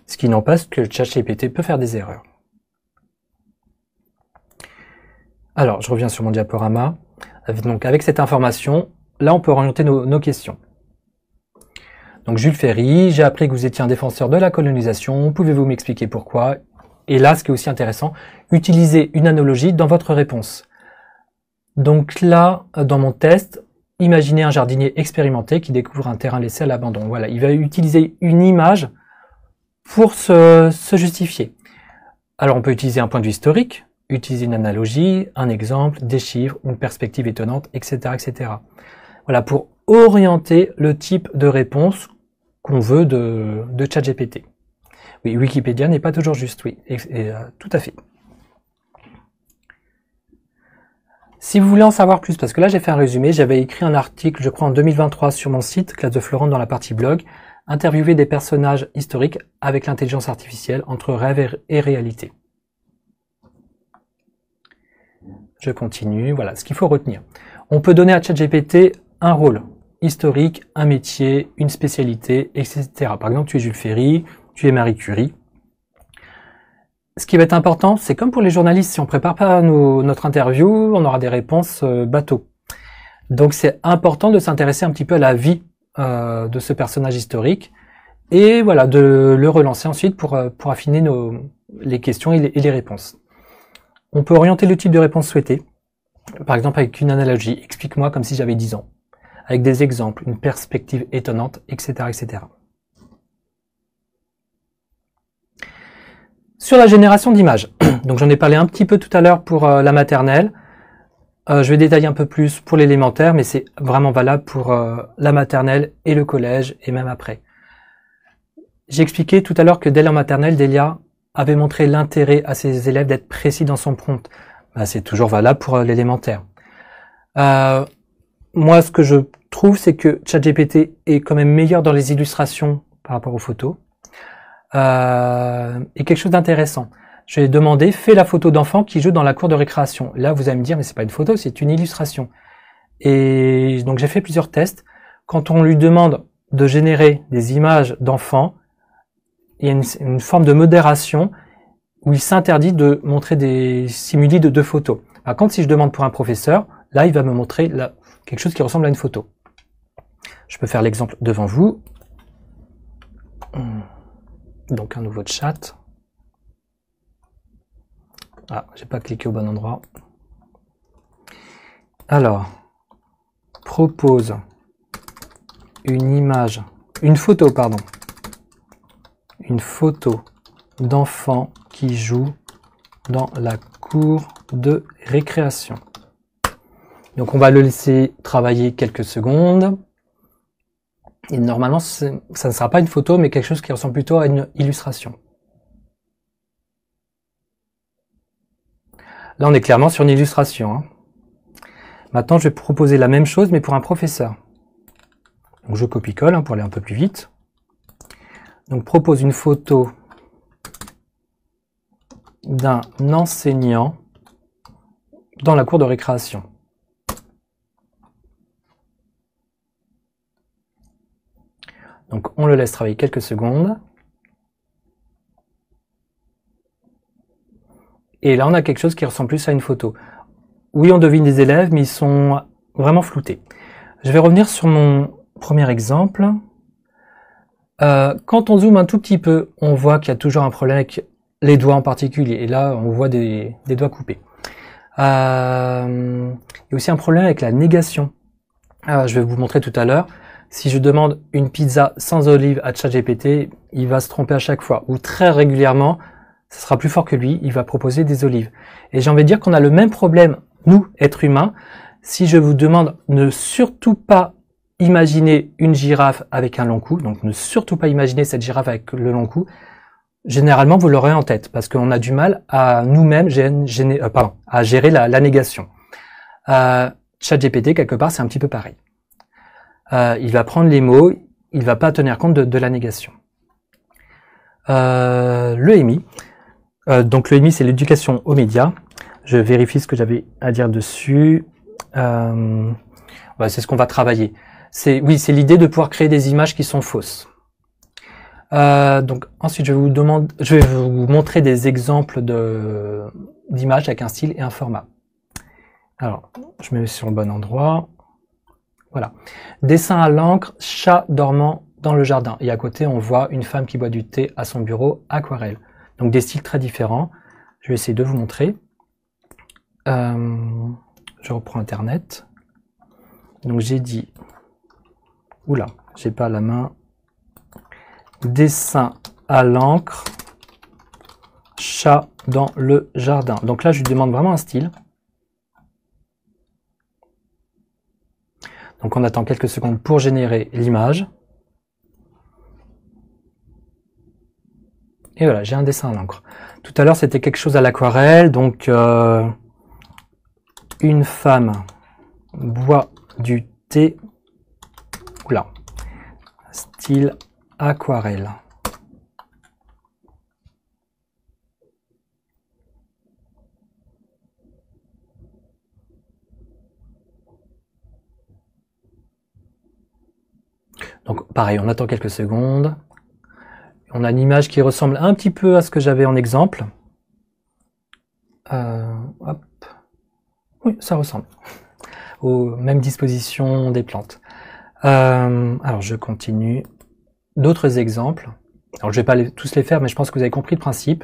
Ce qui n'empêche que ChatGPT peut faire des erreurs. Alors, je reviens sur mon diaporama. Donc, avec cette information, là, on peut orienter nos questions. Donc, Jules Ferry, j'ai appris que vous étiez un défenseur de la colonisation. Pouvez-vous m'expliquer pourquoi? Et là, ce qui est aussi intéressant, utilisez une analogie dans votre réponse. Donc là, dans mon test, imaginez un jardinier expérimenté qui découvre un terrain laissé à l'abandon. Voilà, il va utiliser une image pour se justifier. Alors, on peut utiliser un point de vue historique, utiliser une analogie, un exemple, des chiffres, une perspective étonnante, etc., etc. Voilà, pour orienter le type de réponse qu'on veut de ChatGPT. Oui, Wikipédia n'est pas toujours juste, oui, tout à fait. Si vous voulez en savoir plus, parce que là j'ai fait un résumé, j'avais écrit un article, je crois en 2023 sur mon site, Classe de Florent dans la partie blog, interviewer des personnages historiques avec l'intelligence artificielle entre rêve et réalité. Je continue, voilà ce qu'il faut retenir. On peut donner à ChatGPT un rôle historique, un métier, une spécialité, etc. Par exemple, tu es Jules Ferry, tu es Marie Curie. Ce qui va être important, c'est comme pour les journalistes, si on prépare pas notre interview, on aura des réponses bateau. Donc c'est important de s'intéresser un petit peu à la vie de ce personnage historique et voilà, de le relancer ensuite pour affiner les questions et les réponses. On peut orienter le type de réponse souhaitée, par exemple avec une analogie, explique-moi comme si j'avais 10 ans, avec des exemples, une perspective étonnante, etc., etc. Sur la génération d'images, donc j'en ai parlé un petit peu tout à l'heure pour la maternelle, je vais détailler un peu plus pour l'élémentaire, mais c'est vraiment valable pour la maternelle et le collège, et même après. J'ai expliqué tout à l'heure que dès la maternelle, Delia avait montré l'intérêt à ses élèves d'être précis dans son prompt. Ben, c'est toujours valable pour l'élémentaire. Moi, ce que je trouve, c'est que ChatGPT est quand même meilleur dans les illustrations par rapport aux photos. Et quelque chose d'intéressant. Je vais demander, fais la photo d'enfant qui joue dans la cour de récréation. Là, vous allez me dire, mais c'est pas une photo, c'est une illustration. Et donc, j'ai fait plusieurs tests. Quand on lui demande de générer des images d'enfants, il y a une forme de modération où il s'interdit de montrer des simili de deux photos. Par contre, si je demande pour un professeur, là, il va me montrer quelque chose qui ressemble à une photo. Je peux faire l'exemple devant vous. Donc un nouveau chat. Ah, j'ai pas cliqué au bon endroit. Alors, propose une photo d'enfant qui joue dans la cour de récréation. Donc on va le laisser travailler quelques secondes. Et normalement, ça ne sera pas une photo, mais quelque chose qui ressemble plutôt à une illustration. Là, on est clairement sur une illustration. Hein. Maintenant, je vais proposer la même chose, mais pour un professeur. Donc, je copie-colle pour aller un peu plus vite. Donc, propose une photo d'un enseignant dans la cour de récréation. Donc on le laisse travailler quelques secondes. Et là on a quelque chose qui ressemble plus à une photo. Oui, on devine des élèves, mais ils sont vraiment floutés. Je vais revenir sur mon premier exemple. Quand on zoome un tout petit peu, on voit qu'il y a toujours un problème avec les doigts en particulier. Et là, on voit des doigts coupés. Il y a aussi un problème avec la négation. Je vais vous montrer tout à l'heure. Si je demande une pizza sans olive à ChatGPT, il va se tromper à chaque fois. Ou très régulièrement, ce sera plus fort que lui, il va proposer des olives. Et j'ai envie de dire qu'on a le même problème, nous, êtres humains. Si je vous demande ne surtout pas imaginer une girafe avec un long cou, donc ne surtout pas imaginer cette girafe avec le long cou, généralement vous l'aurez en tête, parce qu'on a du mal à nous-mêmes à gérer la négation. ChatGPT, quelque part, c'est un petit peu pareil. Il va prendre les mots, il va pas tenir compte de la négation. L'EMI, donc l'EMI c'est l'éducation aux médias. Je vérifie ce que j'avais à dire dessus. C'est ce qu'on va travailler. Oui, c'est l'idée de pouvoir créer des images qui sont fausses. Donc ensuite, je vais vous montrer des exemples d'images avec un style et un format. Alors, je me mets sur le bon endroit. Voilà. Dessin à l'encre, chat dormant dans le jardin. Et à côté, on voit une femme qui boit du thé à son bureau, aquarelle. Donc des styles très différents. Je vais essayer de vous montrer. Je reprends Internet. Donc j'ai dit, oula, j'ai pas la main. Dessin à l'encre, chat dans le jardin. Donc là, je lui demande vraiment un style. Donc on attend quelques secondes pour générer l'image. Et voilà, j'ai un dessin à l'encre. Tout à l'heure, c'était quelque chose à l'aquarelle. Donc, une femme boit du thé. Oula. Style aquarelle. Donc, pareil, on attend quelques secondes. On a une image qui ressemble un petit peu à ce que j'avais en exemple. Hop. Oui, ça ressemble aux mêmes dispositions des plantes. Alors, je continue. D'autres exemples. Alors, je ne vais pas tous les faire, mais je pense que vous avez compris le principe.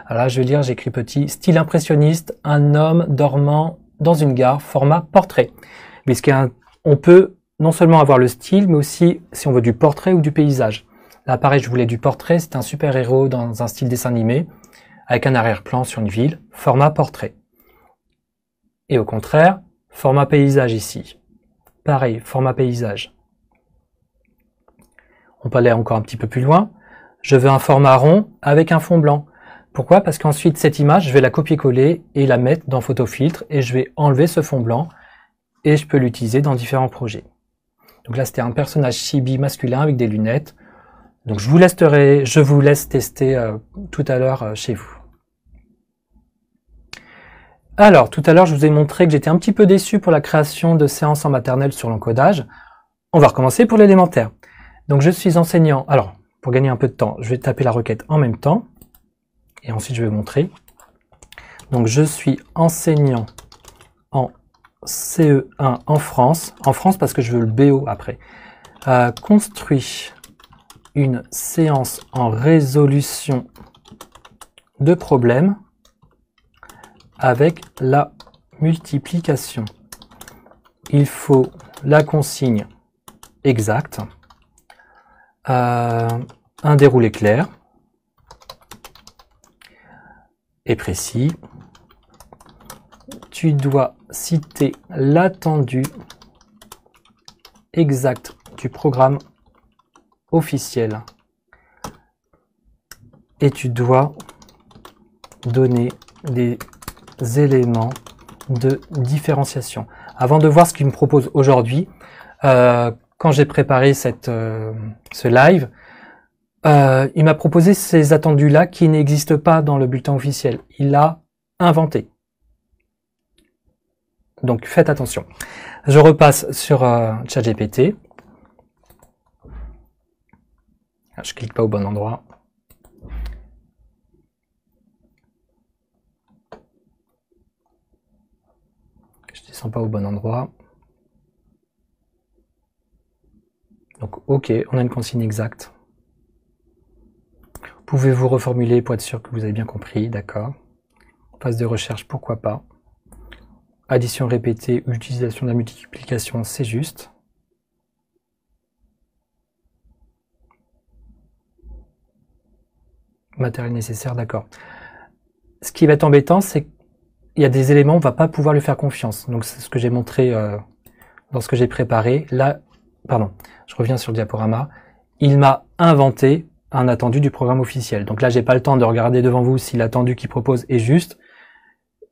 Alors là, je vais lire, j'écris petit. Style impressionniste, un homme dormant dans une gare, format portrait. On peut non seulement avoir le style, mais aussi si on veut du portrait ou du paysage. Là, pareil, je voulais du portrait, c'est un super-héros dans un style dessin animé, avec un arrière-plan sur une ville, format portrait. Et au contraire, format paysage ici. Pareil, format paysage. On peut aller encore un petit peu plus loin. Je veux un format rond avec un fond blanc. Pourquoi? Parce qu'ensuite, cette image, je vais la copier-coller et la mettre dans Photofiltre et je vais enlever ce fond blanc et je peux l'utiliser dans différents projets. Donc là, c'était un personnage chibi masculin avec des lunettes. Donc je vous laisse tester tout à l'heure chez vous. Alors, tout à l'heure, je vous ai montré que j'étais un petit peu déçu pour la création de séances en maternelle sur l'encodage. On va recommencer pour l'élémentaire. Donc je suis enseignant. Alors, pour gagner un peu de temps, je vais taper la requête en même temps. Et ensuite, je vais vous montrer. Donc je suis enseignant en CE1 en France. En France parce que je veux le BO après. Construit une séance en résolution de problèmes avec la multiplication. Il faut la consigne exacte, un déroulé clair et précis. Tu dois citer l'attendu exact du programme officiel et tu dois donner des éléments de différenciation. Avant de voir ce qu'il me propose aujourd'hui, quand j'ai préparé ce live, Il m'a proposé ces attendus-là qui n'existent pas dans le bulletin officiel. Il l'a inventé. Donc faites attention. Je repasse sur ChatGPT. Je clique pas au bon endroit. Je descends pas au bon endroit. Donc ok, on a une consigne exacte. Pouvez-vous reformuler pour être sûr que vous avez bien compris, d'accord. Phase de recherche, pourquoi pas. Addition répétée, utilisation de la multiplication, c'est juste. Matériel nécessaire, d'accord. Ce qui va être embêtant, c'est qu'il y a des éléments, on ne va pas pouvoir lui faire confiance. Donc c'est ce que j'ai montré dans ce que j'ai préparé. Là, pardon, je reviens sur le diaporama. Il m'a inventé un attendu du programme officiel. Donc là, j'ai pas le temps de regarder devant vous si l'attendu qu'il propose est juste.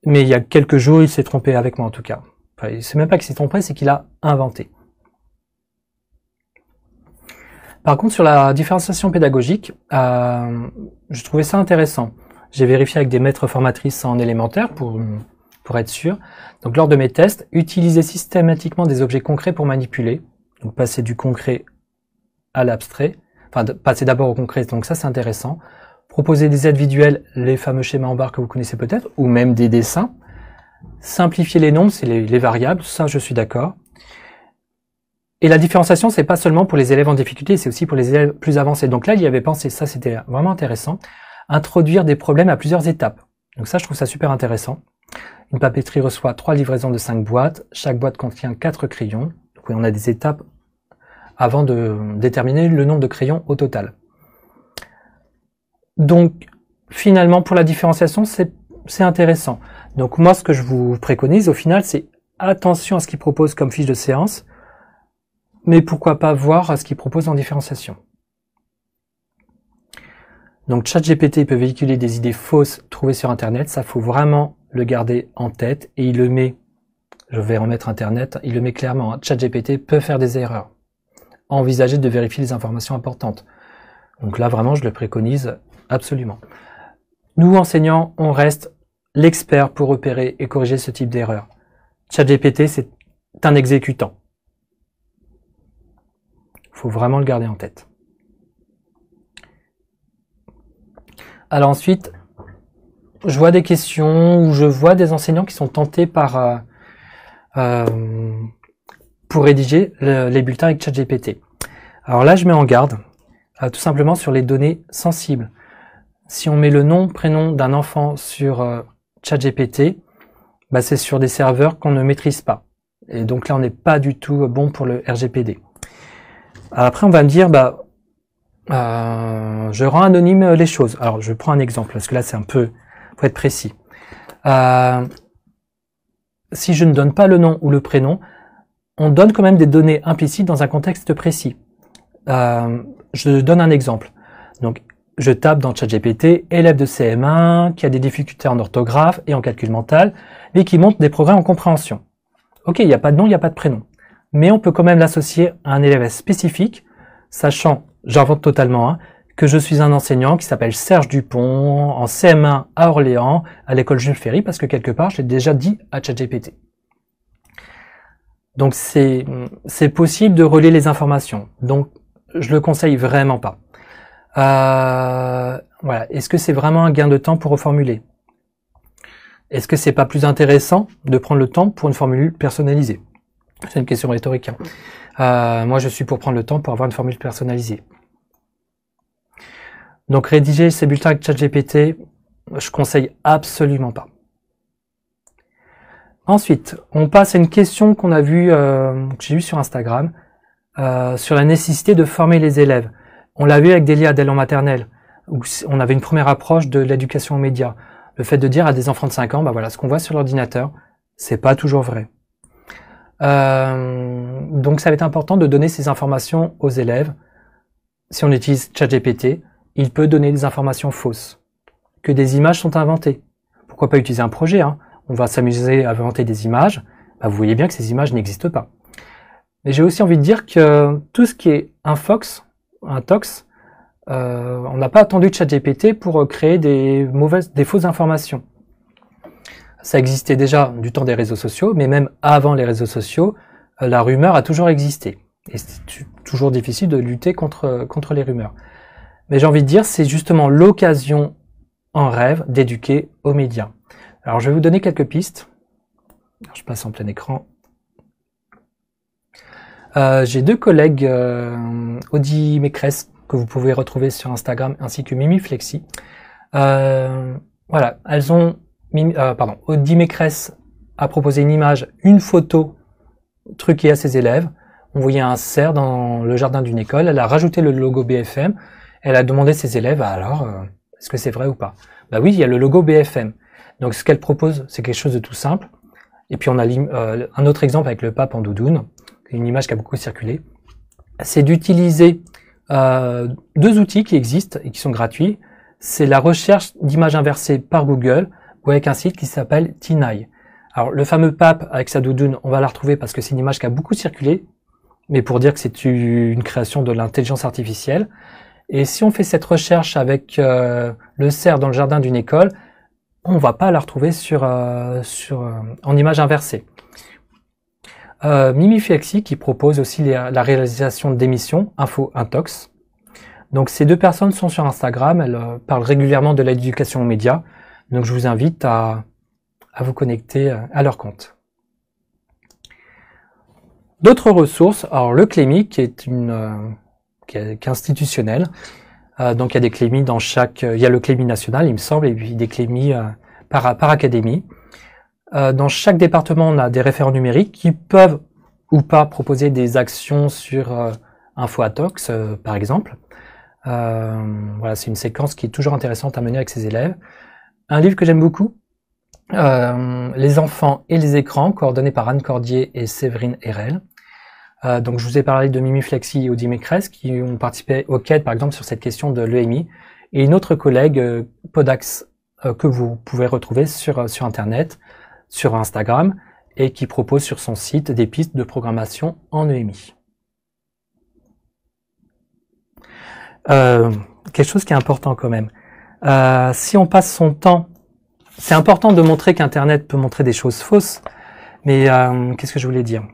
Mais il y a quelques jours, il s'est trompé avec moi en tout cas. Enfin, c'est même pas qu'il s'est trompé, c'est qu'il a inventé. Par contre, sur la différenciation pédagogique, je trouvais ça intéressant. J'ai vérifié avec des maîtres formatrices en élémentaire pour être sûr. Donc lors de mes tests, utiliser systématiquement des objets concrets pour manipuler. Donc passer du concret à l'abstrait. Enfin, passer d'abord au concret, donc ça c'est intéressant. Proposer des aides visuelles, les fameux schémas en barre que vous connaissez peut-être, ou même des dessins. Simplifier les nombres, c'est les variables, ça je suis d'accord. Et la différenciation, c'est pas seulement pour les élèves en difficulté, c'est aussi pour les élèves plus avancés. Donc là, il y avait pensé, ça c'était vraiment intéressant. Introduire des problèmes à plusieurs étapes. Donc ça, je trouve ça super intéressant. Une papeterie reçoit 3 livraisons de 5 boîtes. Chaque boîte contient 4 crayons. Donc on a des étapes avant de déterminer le nombre de crayons au total. Donc, finalement, pour la différenciation, c'est intéressant. Donc, moi, ce que je vous préconise, au final, c'est attention à ce qu'il propose comme fiche de séance, mais pourquoi pas voir ce qu'il propose en différenciation. Donc, ChatGPT peut véhiculer des idées fausses trouvées sur Internet. Ça, faut vraiment le garder en tête. Et il le met, je vais remettre Internet, il le met clairement. ChatGPT peut faire des erreurs. Envisager de vérifier les informations importantes. Donc là, vraiment, je le préconise absolument. Nous, enseignants, on reste l'expert pour repérer et corriger ce type d'erreur. ChatGPT, c'est un exécutant. Il faut vraiment le garder en tête. Alors ensuite, je vois des questions où je vois des enseignants qui sont tentés par pour rédiger les bulletins avec ChatGPT. Alors là, je mets en garde tout simplement sur les données sensibles. Si on met le nom, prénom d'un enfant sur ChatGPT, bah, c'est sur des serveurs qu'on ne maîtrise pas. Et donc là, on n'est pas du tout bon pour le RGPD. Après, on va me dire, bah, je rends anonyme les choses. Alors, je prends un exemple, parce que là, c'est un peu, faut être précis. Si je ne donne pas le nom ou le prénom, on donne quand même des données implicites dans un contexte précis. Je donne un exemple. Donc, je tape dans ChatGPT, élève de CM1 qui a des difficultés en orthographe et en calcul mental, et qui montre des progrès en compréhension. Ok, il n'y a pas de nom, il n'y a pas de prénom. Mais on peut quand même l'associer à un élève spécifique, sachant, j'invente totalement, hein, que je suis un enseignant qui s'appelle Serge Dupont, en CM1 à Orléans, à l'école Jules Ferry, parce que quelque part, je l'ai déjà dit à ChatGPT. Donc c'est possible de relier les informations. Donc je le conseille vraiment pas. Voilà. Est-ce que c'est vraiment un gain de temps pour reformuler? Est-ce que c'est pas plus intéressant de prendre le temps pour une formule personnalisée? C'est une question rhétorique. Hein. Moi, je suis pour prendre le temps pour avoir une formule personnalisée. Donc rédiger ces bulletins avec ChatGPT, je conseille absolument pas. Ensuite, on passe à une question qu'on a vue, que j'ai vue sur Instagram, sur la nécessité de former les élèves. On l'a vu avec Delia Adèle en maternelle, où on avait une première approche de l'éducation aux médias. Le fait de dire à des enfants de 5 ans, bah voilà, ce qu'on voit sur l'ordinateur, c'est pas toujours vrai. Donc ça va être important de donner ces informations aux élèves. Si on utilise ChatGPT, il peut donner des informations fausses. Que des images sont inventées. Pourquoi pas utiliser un projet, hein? On va s'amuser à inventer des images. Bah, vous voyez bien que ces images n'existent pas. Mais j'ai aussi envie de dire que tout ce qui est un tox, on n'a pas attendu ChatGPT pour créer des fausses informations. Ça existait déjà du temps des réseaux sociaux, mais même avant les réseaux sociaux, la rumeur a toujours existé. Et c'est toujours difficile de lutter contre les rumeurs. Mais j'ai envie de dire, c'est justement l'occasion en rêve d'éduquer aux médias. Alors je vais vous donner quelques pistes. Alors, je passe en plein écran. J'ai deux collègues, Audi Mécresse, que vous pouvez retrouver sur Instagram, ainsi que Mimi Flexi. Voilà, elles ont... Audi Mécresse a proposé une image, une photo truquée à ses élèves. On voyait un cerf dans le jardin d'une école. Elle a rajouté le logo BFM. Elle a demandé à ses élèves, alors, est-ce que c'est vrai ou pas? Bah oui, il y a le logo BFM. Donc ce qu'elle propose, c'est quelque chose de tout simple. Et puis on a un autre exemple avec le pape en doudoune, une image qui a beaucoup circulé. C'est d'utiliser deux outils qui existent et qui sont gratuits. C'est la recherche d'images inversées par Google ou avec un site qui s'appelle Tinai. Alors le fameux pape avec sa doudoune, on va la retrouver parce que c'est une image qui a beaucoup circulé, mais pour dire que c'est une création de l'intelligence artificielle. Et si on fait cette recherche avec le cerf dans le jardin d'une école, on va pas la retrouver en image inversée. Mimi Flexi qui propose aussi la réalisation d'émissions Info Intox. Donc ces deux personnes sont sur Instagram, elles parlent régulièrement de l'éducation aux médias. Donc je vous invite à vous connecter à leur compte. D'autres ressources, alors le Clémy qui est qui est institutionnel. Donc il y a des Clémy dans il y a le Clémy national, il me semble, et puis des Clémy par académie. Dans chaque département, on a des référents numériques qui peuvent ou pas proposer des actions sur Info Intox, par exemple. Voilà, c'est une séquence qui est toujours intéressante à mener avec ses élèves. Un livre que j'aime beaucoup, Les enfants et les écrans, coordonné par Anne Cordier et Séverine Herel. Donc je vous ai parlé de Mimi Flexi et Audi Mécresse qui ont participé au CAD, par exemple, sur cette question de l'EMI. Et une autre collègue, Podax, que vous pouvez retrouver sur Internet, sur Instagram, et qui propose sur son site des pistes de programmation en EMI. Quelque chose qui est important quand même. Si on passe son temps, c'est important de montrer qu'Internet peut montrer des choses fausses, mais qu'est-ce que je voulais dire?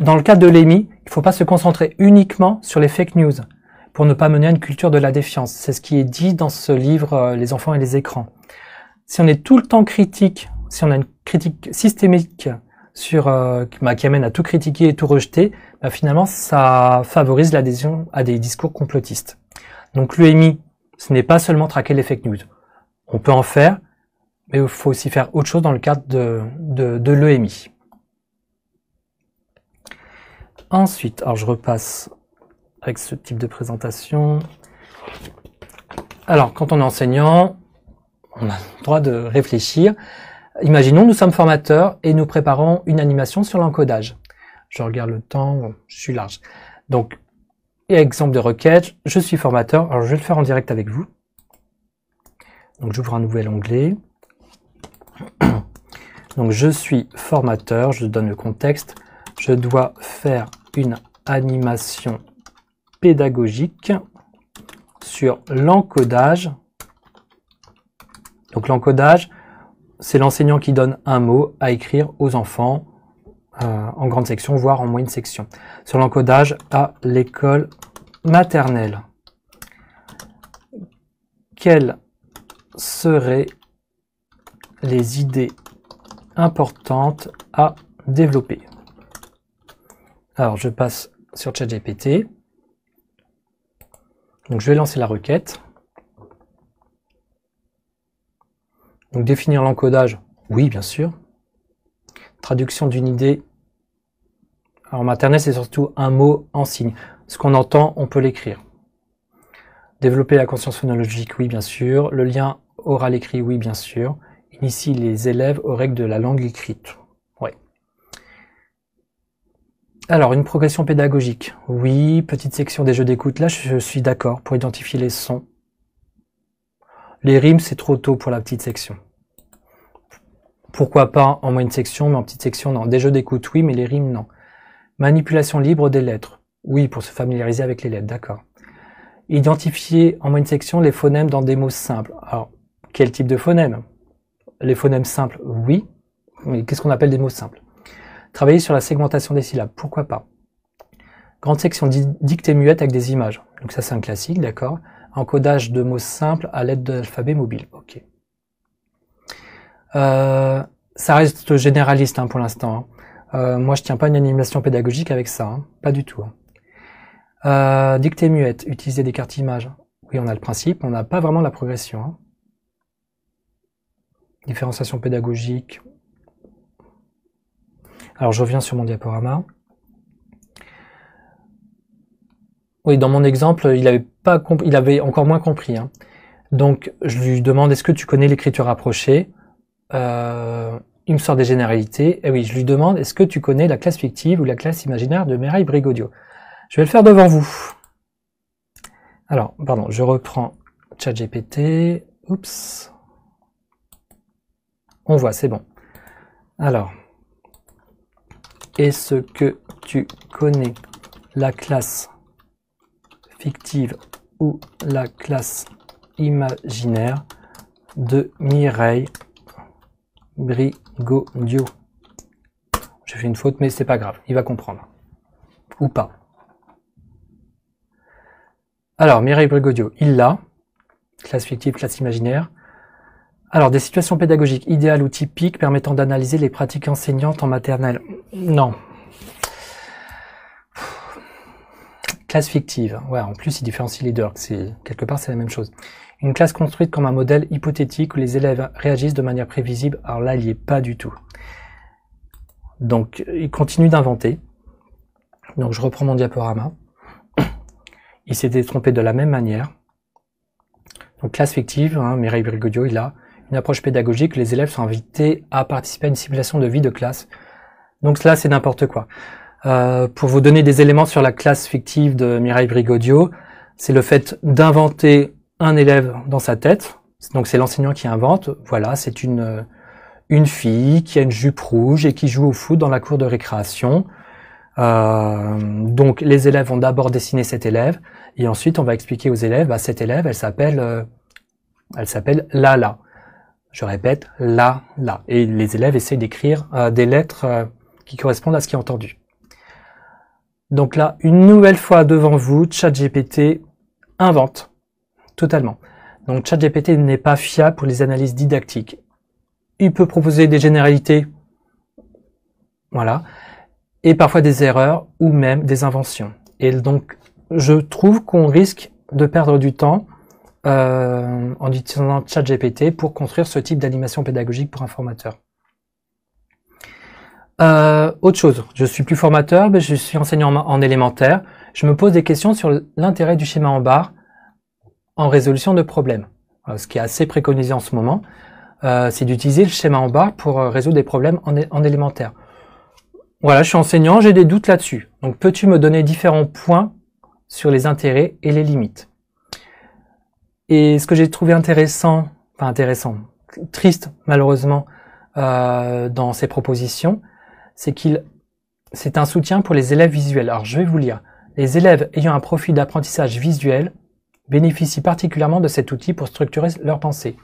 Dans le cas de l'EMI, il ne faut pas se concentrer uniquement sur les fake news pour ne pas mener à une culture de la défiance. C'est ce qui est dit dans ce livre Les enfants et les écrans. Si on est tout le temps critique, si on a une critique systémique qui amène à tout critiquer et tout rejeter, finalement ça favorise l'adhésion à des discours complotistes. Donc l'EMI, ce n'est pas seulement traquer les fake news. On peut en faire, mais il faut aussi faire autre chose dans le cadre de l'EMI. Ensuite, alors je repasse avec ce type de présentation. Alors, quand on est enseignant, on a le droit de réfléchir. Imaginons, nous sommes formateurs et nous préparons une animation sur l'encodage. Je regarde le temps, je suis large. Donc, exemple de requête, je suis formateur. Alors, je vais le faire en direct avec vous. Donc, j'ouvre un nouvel onglet. Donc, je suis formateur, je donne le contexte. Je dois faire une animation pédagogique sur l'encodage. Donc l'encodage, c'est l'enseignant qui donne un mot à écrire aux enfants en grande section, voire en moyenne section. Sur l'encodage à l'école maternelle. Quelles seraient les idées importantes à développer? Alors, je passe sur ChatGPT. Donc, je vais lancer la requête. Donc, définir l'encodage. Oui, bien sûr. Traduction d'une idée. Alors, en maternelle, c'est surtout un mot en signe. Ce qu'on entend, on peut l'écrire. Développer la conscience phonologique, oui, bien sûr. Le lien oral-écrit, oui, bien sûr. Initie les élèves aux règles de la langue écrite. Alors, une progression pédagogique. Oui, petite section des jeux d'écoute. Là, je suis d'accord pour identifier les sons. Les rimes, c'est trop tôt pour la petite section. Pourquoi pas en moyenne section, mais en petite section, non. Des jeux d'écoute, oui, mais les rimes, non. Manipulation libre des lettres. Oui, pour se familiariser avec les lettres, d'accord. Identifier en moyenne section les phonèmes dans des mots simples. Alors, quel type de phonèmes? Les phonèmes simples, oui, mais qu'est-ce qu'on appelle des mots simples? Travailler sur la segmentation des syllabes, pourquoi pas? Grande section dictée muette avec des images. Donc ça, c'est un classique, d'accord. Encodage de mots simples à l'aide de l'alphabet mobile, ok. Ça reste généraliste hein, pour l'instant. Hein. Moi, je tiens pas une animation pédagogique avec ça, hein. Pas du tout. Hein. Dictée muette, utiliser des cartes images. Oui, on a le principe, on n'a pas vraiment la progression. Hein. Différenciation pédagogique. Alors, je reviens sur mon diaporama. Oui, dans mon exemple, il avait encore moins compris. Hein. Donc, je lui demande, est-ce que tu connais l'écriture rapprochée? Il me sort des généralités. Et oui, je lui demande, est-ce que tu connais la classe fictive ou la classe imaginaire de Mireille Brigodio? Je vais le faire devant vous. Alors, pardon, je reprends ChatGPT. Oups. On voit, c'est bon. Alors, est-ce que tu connais la classe fictive ou la classe imaginaire de Mireille Brigodio? J'ai fait une faute, mais c'est pas grave, il va comprendre. Ou pas. Alors, Mireille Brigodio, il l'a. Classe fictive, classe imaginaire. Alors, des situations pédagogiques idéales ou typiques permettant d'analyser les pratiques enseignantes en maternelle. Non. Classe fictive. Ouais, en plus, il différencie les deux. Quelque part, c'est la même chose. Une classe construite comme un modèle hypothétique où les élèves réagissent de manière prévisible. Alors là, il n'y est pas du tout. Donc, il continue d'inventer. Donc, je reprends mon diaporama. Il s'était trompé de la même manière. Donc, classe fictive, hein, Mireille Brigodio, il a une approche pédagogique. Les élèves sont invités à participer à une simulation de vie de classe. Donc, là, c'est n'importe quoi. Pour vous donner des éléments sur la classe fictive de Mireille Brigodio, c'est le fait d'inventer un élève dans sa tête. Donc, c'est l'enseignant qui invente. Voilà, c'est une fille qui a une jupe rouge et qui joue au foot dans la cour de récréation. Donc, les élèves vont d'abord dessiner cet élève et ensuite, on va expliquer aux élèves, bah, cette élève, elle s'appelle Lala. Je répète, Lala. Et les élèves essaient d'écrire des lettres qui correspondent à ce qui est entendu. Donc là, une nouvelle fois devant vous, ChatGPT invente totalement. Donc ChatGPT n'est pas fiable pour les analyses didactiques. Il peut proposer des généralités, voilà, et parfois des erreurs ou même des inventions. Et donc, je trouve qu'on risque de perdre du temps en utilisant ChatGPT pour construire ce type d'animation pédagogique pour un formateur. Autre chose, je suis plus formateur, mais je suis enseignant en élémentaire. Je me pose des questions sur l'intérêt du schéma en barre en résolution de problèmes. Ce qui est assez préconisé en ce moment, c'est d'utiliser le schéma en barre pour résoudre des problèmes en élémentaire. Voilà, je suis enseignant, j'ai des doutes là-dessus. Donc, peux-tu me donner différents points sur les intérêts et les limites? Et ce que j'ai trouvé intéressant, triste malheureusement, dans ces propositions, c'est un soutien pour les élèves visuels. Alors, je vais vous lire. Les élèves ayant un profil d'apprentissage visuel bénéficient particulièrement de cet outil pour structurer leur pensée.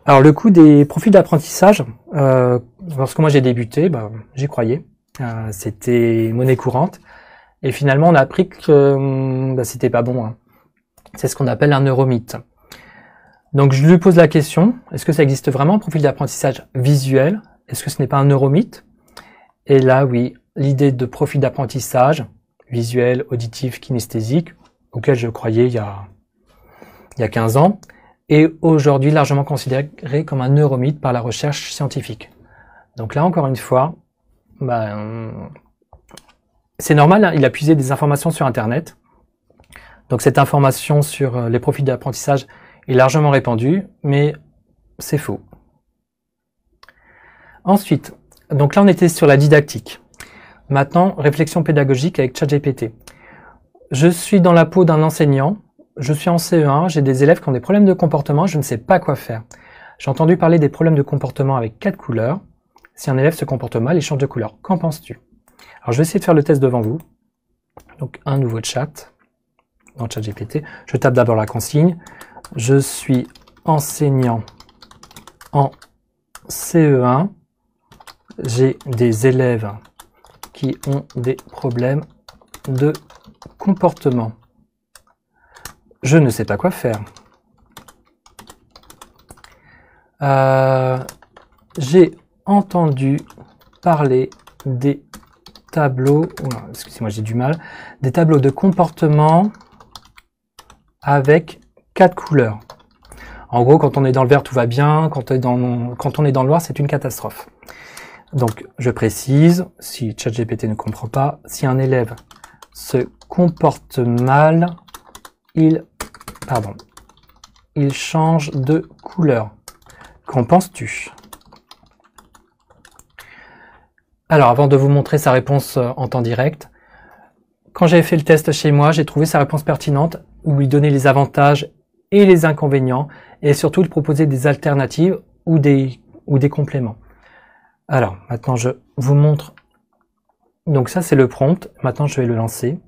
Alors, le coût des profils d'apprentissage, lorsque moi j'ai débuté, j'y croyais. C'était monnaie courante. Et finalement, on a appris que c'était pas bon. Hein. C'est ce qu'on appelle un neuromythe. Donc, je lui pose la question, est-ce que ça existe vraiment un profil d'apprentissage visuel? Est-ce que ce n'est pas un neuromythe? Et là, oui, l'idée de profil d'apprentissage visuel, auditif, kinesthésique, auquel je croyais il y a 15 ans, est aujourd'hui largement considéré comme un neuromythe par la recherche scientifique. Donc là, encore une fois, c'est normal, hein, il a puisé des informations sur Internet. Donc cette information sur les profils d'apprentissage est largement répandue, mais c'est faux. Ensuite, donc là on était sur la didactique. Maintenant, réflexion pédagogique avec ChatGPT. Je suis dans la peau d'un enseignant, je suis en CE1, j'ai des élèves qui ont des problèmes de comportement, je ne sais pas quoi faire. J'ai entendu parler des problèmes de comportement avec 4 couleurs. Si un élève se comporte mal, il change de couleur. Qu'en penses-tu? Alors je vais essayer de faire le test devant vous. Donc un nouveau chat. dans ChatGPT. Je tape d'abord la consigne. Je suis enseignant en CE1. J'ai des élèves qui ont des problèmes de comportement. Je ne sais pas quoi faire. J'ai entendu parler des tableaux, excusez-moi, j'ai du mal, des tableaux de comportement avec 4 couleurs. En gros, quand on est dans le vert, tout va bien. Quand on est dans le noir, c'est une catastrophe. Donc, je précise, si ChatGPT ne comprend pas, si un élève se comporte mal, il change de couleur. Qu'en penses-tu? Alors, avant de vous montrer sa réponse en temps direct, quand j'avais fait le test chez moi, j'ai trouvé sa réponse pertinente, où il donnait les avantages et les inconvénients, et surtout il proposait des alternatives ou des compléments. Alors, maintenant je vous montre. Donc ça c'est le prompt, maintenant je vais le lancer.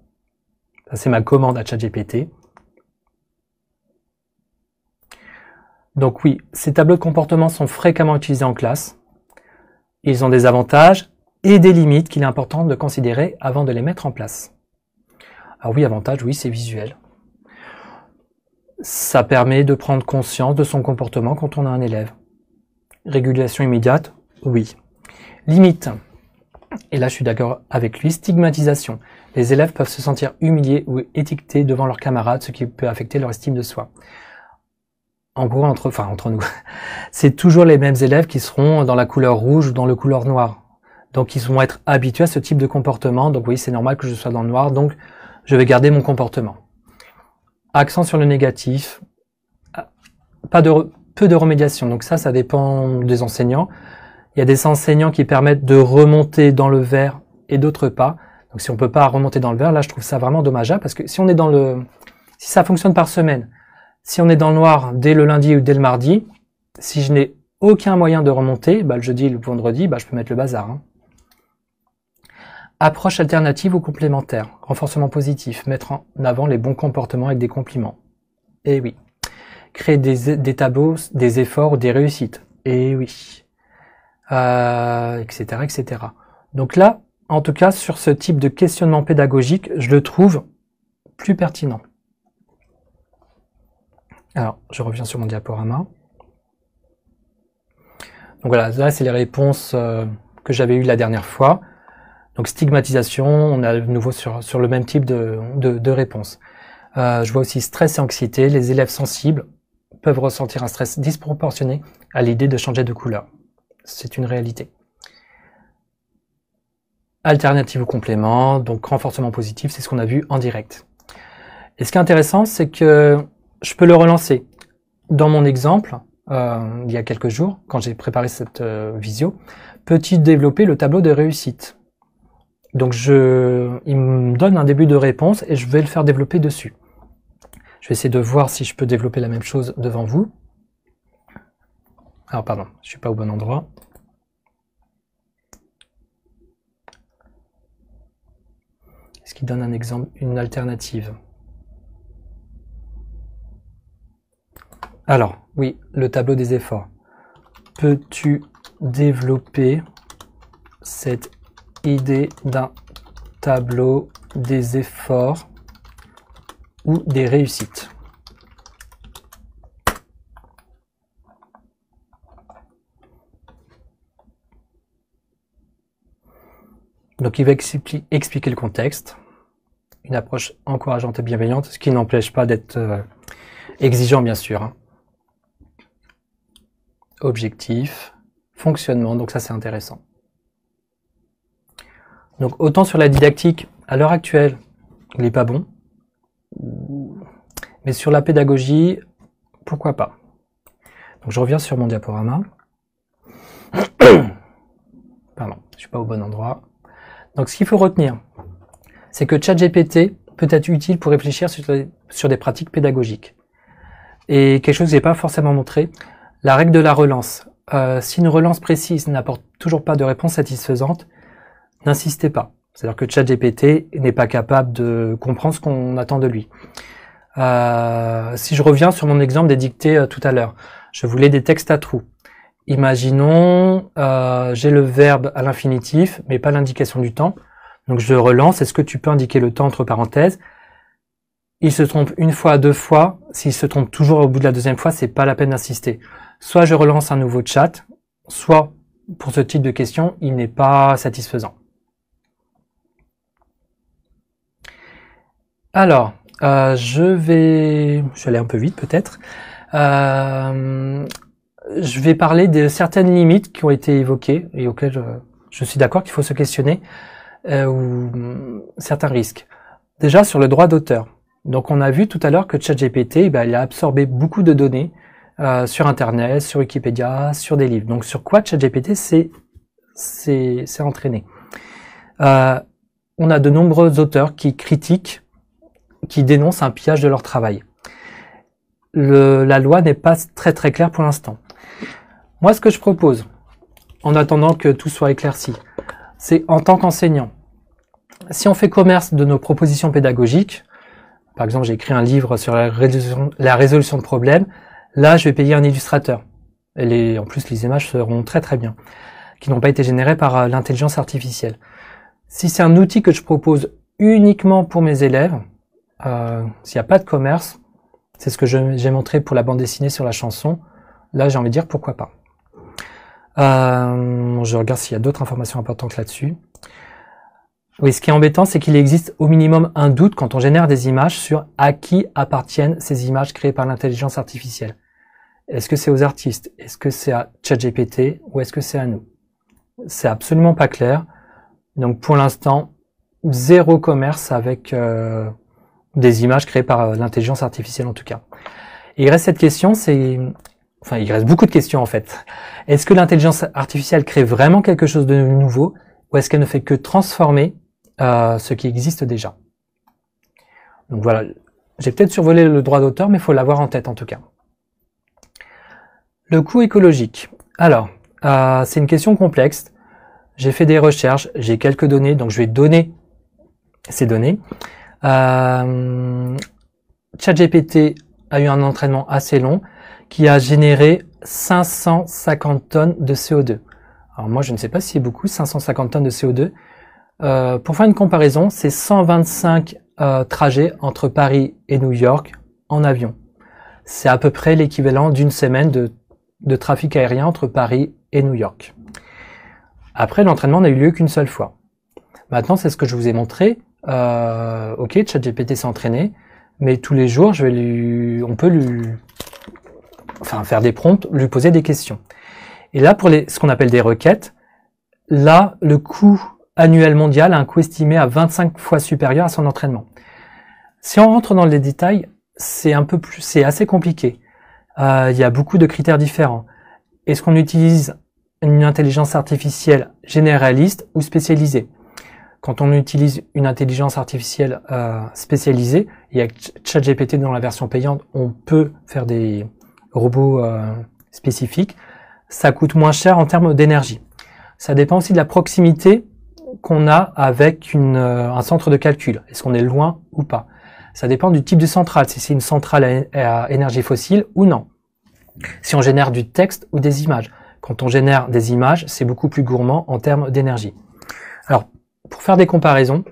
Ça c'est ma commande à ChatGPT. Donc oui, ces tableaux de comportement sont fréquemment utilisés en classe. Ils ont des avantages et des limites qu'il est important de considérer avant de les mettre en place. Ah oui, avantage, oui, c'est visuel. Ça permet de prendre conscience de son comportement quand on a un élève. Régulation immédiate, oui. Limite, et là je suis d'accord avec lui, stigmatisation. Les élèves peuvent se sentir humiliés ou étiquetés devant leurs camarades, ce qui peut affecter leur estime de soi. En gros, entre nous, c'est toujours les mêmes élèves qui seront dans la couleur rouge ou dans le couleur noir. Donc ils vont être habitués à ce type de comportement. Donc oui, c'est normal que je sois dans le noir, donc je vais garder mon comportement. Accent sur le négatif, peu de remédiation. Donc ça dépend des enseignants. Il y a des enseignants qui permettent de remonter dans le vert et d'autres pas. Donc si on peut pas remonter dans le vert, là je trouve ça vraiment dommageable parce que si on est si ça fonctionne par semaine, si on est dans le noir dès le lundi ou dès le mardi, si je n'ai aucun moyen de remonter, le jeudi, le vendredi, je peux mettre le bazar. Hein. Approche alternative ou complémentaire. Renforcement positif. Mettre en avant les bons comportements avec des compliments. Eh oui. Créer des tableaux, des efforts ou des réussites. Eh oui. Etc., etc. Donc là, en tout cas, sur ce type de questionnement pédagogique, je le trouve plus pertinent. Alors, je reviens sur mon diaporama. Donc voilà, là, c'est les réponses que j'avais eues la dernière fois. Donc stigmatisation, on a de nouveau sur le même type de réponse. Je vois aussi stress et anxiété. Les élèves sensibles peuvent ressentir un stress disproportionné à l'idée de changer de couleur. C'est une réalité. Alternative ou complément, donc renforcement positif, c'est ce qu'on a vu en direct. Et ce qui est intéressant, c'est que je peux le relancer. Dans mon exemple, il y a quelques jours, quand j'ai préparé cette visio, peux-tu développer le tableau de réussite? Donc il me donne un début de réponse et je vais le faire développer dessus. Je vais essayer de voir si je peux développer la même chose devant vous. Alors pardon, je suis pas au bon endroit. Est-ce qu'il donne un exemple, une alternative? Alors, oui, le tableau des efforts. Peux-tu développer cette idée d'un tableau des efforts ou des réussites? Donc il va expliquer le contexte, une approche encourageante et bienveillante, ce qui n'empêche pas d'être exigeant bien sûr. Hein. Objectif, fonctionnement, donc ça c'est intéressant. Donc autant sur la didactique, à l'heure actuelle, il n'est pas bon, mais sur la pédagogie, pourquoi pas. Donc je reviens sur mon diaporama. Pardon, je suis pas au bon endroit. Donc ce qu'il faut retenir, c'est que ChatGPT peut être utile pour réfléchir sur des pratiques pédagogiques. Et quelque chose que je n'ai pas forcément montré, la règle de la relance. Si une relance précise n'apporte toujours pas de réponse satisfaisante, n'insistez pas. C'est-à-dire que ChatGPT n'est pas capable de comprendre ce qu'on attend de lui. Si je reviens sur mon exemple des dictées tout à l'heure, je voulais des textes à trous. Imaginons, j'ai le verbe à l'infinitif, mais pas l'indication du temps. Donc je relance, est-ce que tu peux indiquer le temps entre parenthèses? Il se trompe une fois, deux fois. S'il se trompe toujours au bout de la deuxième fois, c'est pas la peine d'insister. Soit je relance un nouveau chat, soit, pour ce type de question, il n'est pas satisfaisant. Alors, je vais aller un peu vite peut-être. Je vais parler de certaines limites qui ont été évoquées et auxquelles je suis d'accord qu'il faut se questionner, ou certains risques. Déjà sur le droit d'auteur. Donc on a vu tout à l'heure que ChatGPT, il a absorbé beaucoup de données sur Internet, sur Wikipédia, sur des livres. Donc sur quoi ChatGPT s'est entraîné. On a de nombreux auteurs qui critiquent, qui dénoncent un pillage de leur travail. La loi n'est pas très claire pour l'instant. Moi, ce que je propose, en attendant que tout soit éclairci, c'est en tant qu'enseignant, si on fait commerce de nos propositions pédagogiques, par exemple, j'ai écrit un livre sur la résolution de problèmes, là, je vais payer un illustrateur. Et en plus, les images seront très bien, qui n'ont pas été générées par l'intelligence artificielle. Si c'est un outil que je propose uniquement pour mes élèves, s'il n'y a pas de commerce, c'est ce que j'ai montré pour la bande dessinée sur la chanson, là, j'ai envie de dire pourquoi pas. Je regarde s'il y a d'autres informations importantes là-dessus. Oui, ce qui est embêtant, c'est qu'il existe au minimum un doute quand on génère des images sur à qui appartiennent ces images créées par l'intelligence artificielle. Est-ce que c'est aux artistes? Est-ce que c'est à ChatGPT? Ou est-ce que c'est à nous? C'est absolument pas clair. Donc pour l'instant, zéro commerce avec des images créées par l'intelligence artificielle en tout cas. Et il reste cette question, enfin il reste beaucoup de questions en fait. Est-ce que l'intelligence artificielle crée vraiment quelque chose de nouveau ou est-ce qu'elle ne fait que transformer ce qui existe déjà? Donc voilà, j'ai peut-être survolé le droit d'auteur, mais il faut l'avoir en tête en tout cas. Le coût écologique. Alors, c'est une question complexe. J'ai fait des recherches, j'ai quelques données, donc je vais donner ces données. ChatGPT a eu un entraînement assez long qui a généré 550 tonnes de CO2. Alors moi, je ne sais pas si c'est beaucoup, 550 tonnes de CO2. Pour faire une comparaison, c'est 125 trajets entre Paris et New York en avion. C'est à peu près l'équivalent d'une semaine de trafic aérien entre Paris et New York. Après, l'entraînement n'a eu lieu qu'une seule fois. Maintenant, c'est ce que je vous ai montré. Ok, ChatGPT s'est entraîné, mais tous les jours, on peut faire des prompts, lui poser des questions. Et là, pour ce qu'on appelle des requêtes, là, le coût annuel mondial a un coût estimé à 25 fois supérieur à son entraînement. Si on rentre dans les détails, c'est assez compliqué. Il y a beaucoup de critères différents. Est-ce qu'on utilise une intelligence artificielle généraliste ou spécialisée? Quand on utilise une intelligence artificielle spécialisée, il y a ChatGPT dans la version payante, on peut faire des robots spécifiques. Ça coûte moins cher en termes d'énergie. Ça dépend aussi de la proximité qu'on a avec un centre de calcul. Est-ce qu'on est loin ou pas? Ça dépend du type de centrale, si c'est une centrale à énergie fossile ou non. Si on génère du texte ou des images. Quand on génère des images, c'est beaucoup plus gourmand en termes d'énergie. Alors, pour faire des comparaisons,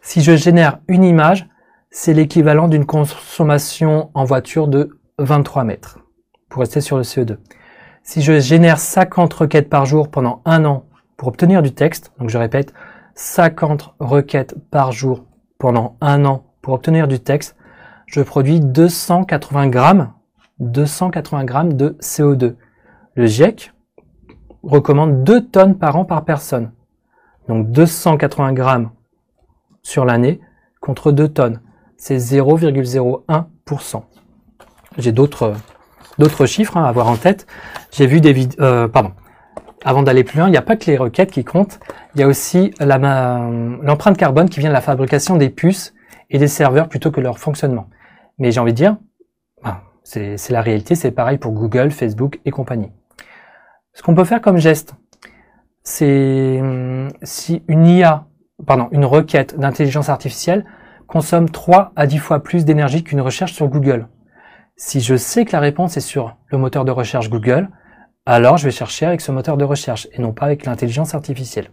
si je génère une image, c'est l'équivalent d'une consommation en voiture de 23 mètres, pour rester sur le CO2. Si je génère 50 requêtes par jour pendant 1 an pour obtenir du texte, donc je répète, 50 requêtes par jour pendant 1 an pour obtenir du texte, je produis 280 grammes de CO2. Le GIEC recommande 2 tonnes par an par personne. Donc 280 grammes sur l'année contre 2 tonnes. C'est 0,01%. J'ai d'autres chiffres à avoir en tête. J'ai vu des vidéos... Avant d'aller plus loin, il n'y a pas que les requêtes qui comptent. Il y a aussi l'empreinte carbone qui vient de la fabrication des puces et des serveurs plutôt que leur fonctionnement. Mais j'ai envie de dire, c'est la réalité, c'est pareil pour Google, Facebook et compagnie. Ce qu'on peut faire comme geste, c'est si une IA une requête d'intelligence artificielle consomme 3 à 10 fois plus d'énergie qu'une recherche sur Google. Si je sais que la réponse est sur le moteur de recherche Google, alors je vais chercher avec ce moteur de recherche et non pas avec l'intelligence artificielle.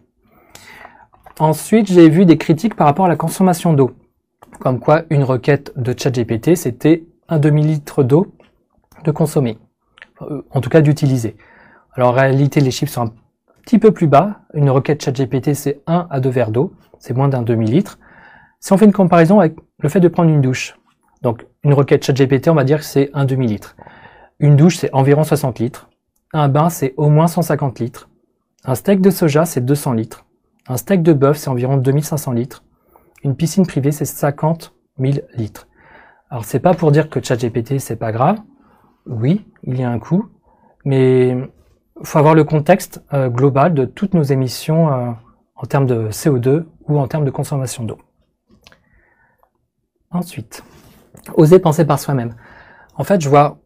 Ensuite, j'ai vu des critiques par rapport à la consommation d'eau. Comme quoi, une requête de ChatGPT, c'était un demi-litre d'eau de consommer. En tout cas, d'utiliser. Alors, en réalité, les chiffres sont un petit peu plus bas. Une requête ChatGPT, c'est 1 à 2 verres d'eau. C'est moins d'un demi-litre. Si on fait une comparaison avec le fait de prendre une douche. Donc, une requête ChatGPT, on va dire que c'est un demi-litre. Une douche, c'est environ 60 litres. Un bain, c'est au moins 150 litres. Un steak de soja, c'est 200 litres. Un steak de bœuf, c'est environ 2500 litres. Une piscine privée, c'est 50 000 litres. Alors, c'est pas pour dire que ChatGPT, c'est pas grave. Oui, il y a un coût. Mais il faut avoir le contexte global de toutes nos émissions en termes de CO2 ou en termes de consommation d'eau. Ensuite, oser penser par soi-même. En fait, je vois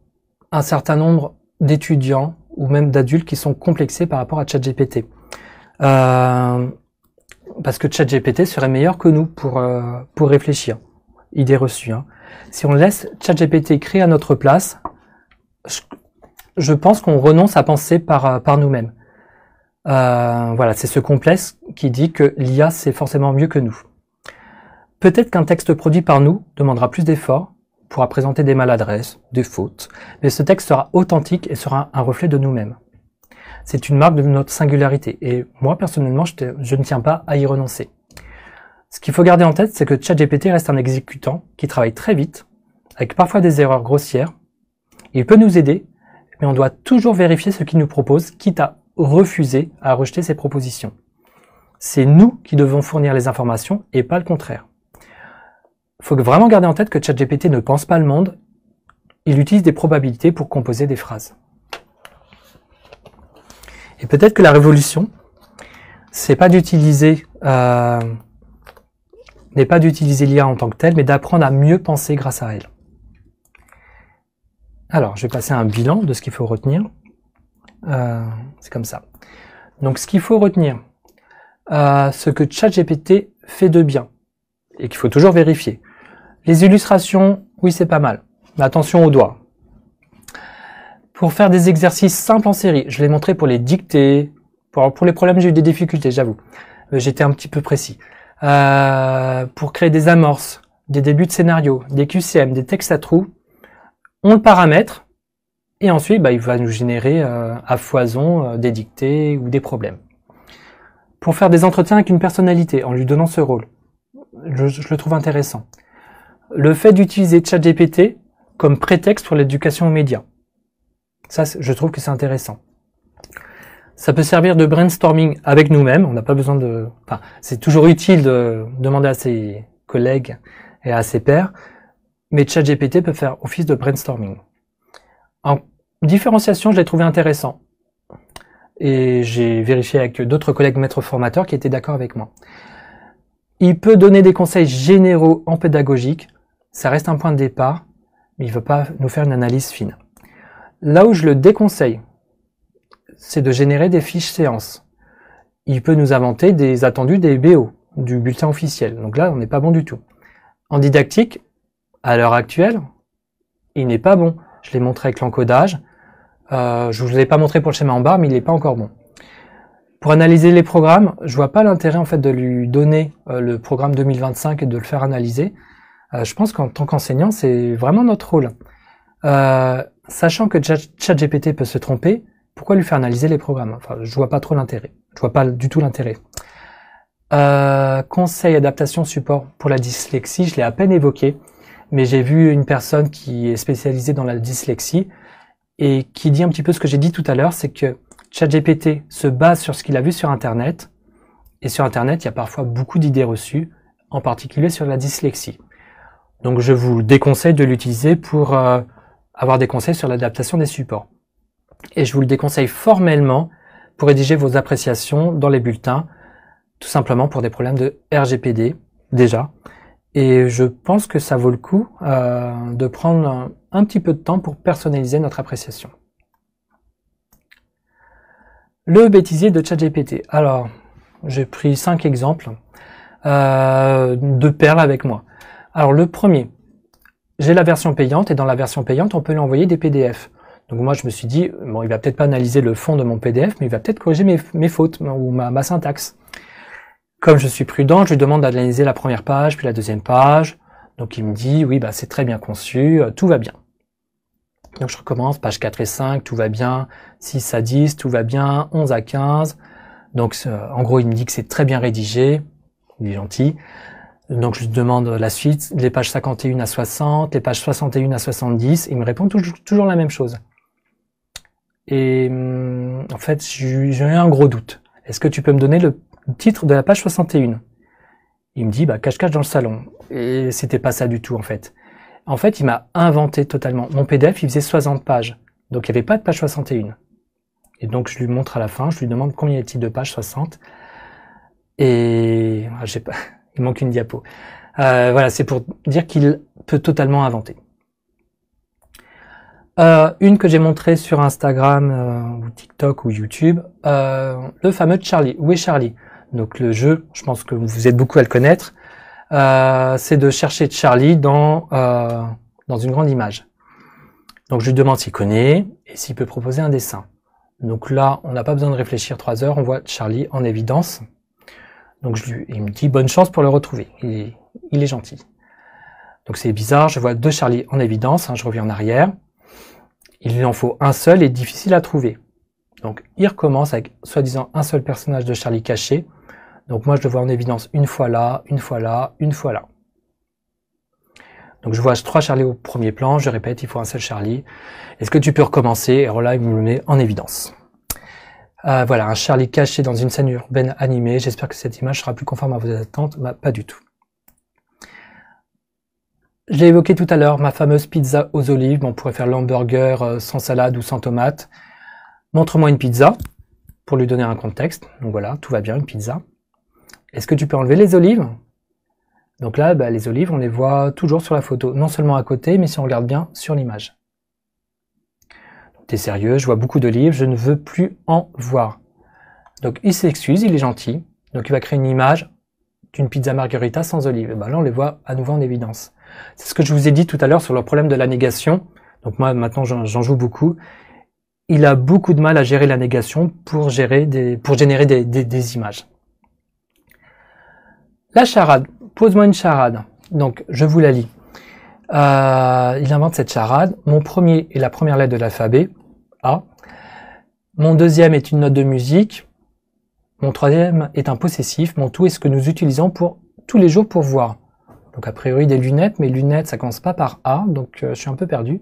un certain nombre d'étudiants ou même d'adultes qui sont complexés par rapport à ChatGPT. Parce que ChatGPT serait meilleur que nous pour réfléchir. Idée reçue. Hein. Si on laisse ChatGPT créer à notre place, je pense qu'on renonce à penser par nous-mêmes. Voilà, c'est ce complexe qui dit que l'IA c'est forcément mieux que nous. Peut-être qu'un texte produit par nous demandera plus d'efforts, pourra présenter des maladresses, des fautes, mais ce texte sera authentique et sera un reflet de nous-mêmes. C'est une marque de notre singularité, et moi personnellement, je ne tiens pas à y renoncer. Ce qu'il faut garder en tête, c'est que ChatGPT reste un exécutant qui travaille très vite, avec parfois des erreurs grossières. Il peut nous aider, mais on doit toujours vérifier ce qu'il nous propose, quitte à refuser, à rejeter ses propositions. C'est nous qui devons fournir les informations et pas le contraire. Il faut vraiment garder en tête que ChatGPT ne pense pas le monde, il utilise des probabilités pour composer des phrases. Et peut-être que la révolution, n'est pas d'utiliser l'IA en tant que telle, mais d'apprendre à mieux penser grâce à elle. Alors, je vais passer à un bilan de ce qu'il faut retenir. C'est comme ça. Donc, ce qu'il faut retenir, ce que ChatGPT fait de bien, et qu'il faut toujours vérifier. Les illustrations, oui, c'est pas mal, mais attention aux doigts. Pour faire des exercices simples en série, je l'ai montré pour les dictées, pour les problèmes, j'ai eu des difficultés, j'avoue. J'étais un petit peu précis. Pour créer des amorces, des débuts de scénario, des QCM, des textes à trous, on le paramètre, et ensuite, il va nous générer à foison des dictées ou des problèmes. Pour faire des entretiens avec une personnalité, en lui donnant ce rôle, je le trouve intéressant. Le fait d'utiliser ChatGPT comme prétexte pour l'éducation aux médias. Ça, je trouve que c'est intéressant. Ça peut servir de brainstorming avec nous-mêmes. On n'a pas besoin de... Enfin, c'est toujours utile de demander à ses collègues et à ses pairs. Mais ChatGPT peut faire office de brainstorming. En différenciation, je l'ai trouvé intéressant. Et j'ai vérifié avec d'autres collègues maîtres formateurs qui étaient d'accord avec moi. Il peut donner des conseils généraux en pédagogique. Ça reste un point de départ, mais il ne veut pas nous faire une analyse fine. Là où je le déconseille, c'est de générer des fiches séances. Il peut nous inventer des attendus des BO, du bulletin officiel. Donc là, on n'est pas bon du tout. En didactique, à l'heure actuelle, il n'est pas bon. Je l'ai montré avec l'encodage. Je ne vous l'ai pas montré pour le schéma en barre, mais il n'est pas encore bon. Pour analyser les programmes, je vois pas l'intérêt en fait de lui donner le programme 2025 et de le faire analyser. Je pense qu'en tant qu'enseignant, c'est vraiment notre rôle. Sachant que ChatGPT peut se tromper, pourquoi lui faire analyser les programmes? Enfin, je vois pas trop l'intérêt. Je vois pas du tout l'intérêt. Conseil, adaptation, support pour la dyslexie, je l'ai à peine évoqué, mais j'ai vu une personne qui est spécialisée dans la dyslexie et qui dit un petit peu ce que j'ai dit tout à l'heure, c'est que ChatGPT se base sur ce qu'il a vu sur Internet, et sur Internet, il y a parfois beaucoup d'idées reçues, en particulier sur la dyslexie. Donc je vous déconseille de l'utiliser pour avoir des conseils sur l'adaptation des supports. Et je vous le déconseille formellement pour rédiger vos appréciations dans les bulletins, tout simplement pour des problèmes de RGPD, déjà. Et je pense que ça vaut le coup de prendre un petit peu de temps pour personnaliser notre appréciation. Le bêtisier de ChatGPT. Alors, j'ai pris 5 exemples. de perles avec moi. Alors le premier, j'ai la version payante et dans la version payante, on peut lui envoyer des PDF. Donc moi, je me suis dit, bon, il va peut-être pas analyser le fond de mon PDF, mais il va peut-être corriger mes fautes ou ma syntaxe. Comme je suis prudent, je lui demande d'analyser la première page, puis la deuxième page. Donc il me dit, oui, bah c'est très bien conçu, tout va bien. Donc je recommence, page 4 et 5, tout va bien, 6 à 10, tout va bien, 11 à 15. Donc en gros, il me dit que c'est très bien rédigé, il est gentil. Donc je lui demande la suite, les pages 51 à 60, les pages 61 à 70, il me répond toujours la même chose. Et en fait, j'ai eu un gros doute. Est-ce que tu peux me donner le titre de la page 61? Il me dit, bah, cache-cache dans le salon. Et c'était pas ça du tout, en fait. En fait, il m'a inventé totalement. Mon PDF, il faisait 60 pages. Donc, il n'y avait pas de page 61. Et donc, je lui montre à la fin, je lui demande combien y a-t-il de pages 60. Et j'ai pas, il manque une diapo. Voilà, c'est pour dire qu'il peut totalement inventer. Une que j'ai montrée sur Instagram ou TikTok ou YouTube, le fameux Charlie. Où est Charlie? Donc le jeu, je pense que vous êtes beaucoup à le connaître, c'est de chercher Charlie dans une grande image. Donc je lui demande s'il connaît et s'il peut proposer un dessin. Donc là, on n'a pas besoin de réfléchir 3 heures, on voit Charlie en évidence. Donc il me dit bonne chance pour le retrouver, il est gentil. Donc c'est bizarre, je vois 2 Charlie en évidence, je reviens en arrière. Il lui en faut un seul et difficile à trouver. Donc il recommence avec soi-disant un seul personnage de Charlie caché. Donc moi je le vois en évidence une fois là, une fois là, une fois là. Donc je vois 3 Charlie au premier plan, je répète, il faut un seul Charlie. Est-ce que tu peux recommencer? Et alors là, il me le met en évidence. Voilà, un Charlie caché dans une scène urbaine animée. J'espère que cette image sera plus conforme à vos attentes. Bah, pas du tout. Je l'ai évoqué tout à l'heure, ma fameuse pizza aux olives. On pourrait faire l'hamburger sans salade ou sans tomate. Montre-moi une pizza, pour lui donner un contexte. Donc voilà, tout va bien, une pizza. Est-ce que tu peux enlever les olives? Donc là, bah, les olives, on les voit toujours sur la photo. Non seulement à côté, mais si on regarde bien sur l'image. T'es sérieux, je vois beaucoup d'olives, je ne veux plus en voir. Donc il s'excuse, il est gentil. Donc il va créer une image d'une pizza margherita sans olives. Et ben là, on les voit à nouveau en évidence. C'est ce que je vous ai dit tout à l'heure sur le problème de la négation. Donc moi, maintenant, j'en joue beaucoup. Il a beaucoup de mal à gérer la négation pour générer des images. La charade. Pose-moi une charade. Donc, je vous la lis. Il invente cette charade. Mon premier est la première lettre de l'alphabet, A. Mon deuxième est une note de musique. Mon troisième est un possessif. Mon tout est ce que nous utilisons pour tous les jours pour voir. Donc, a priori, des lunettes. Mais lunettes, ça commence pas par A. Donc, je suis un peu perdu.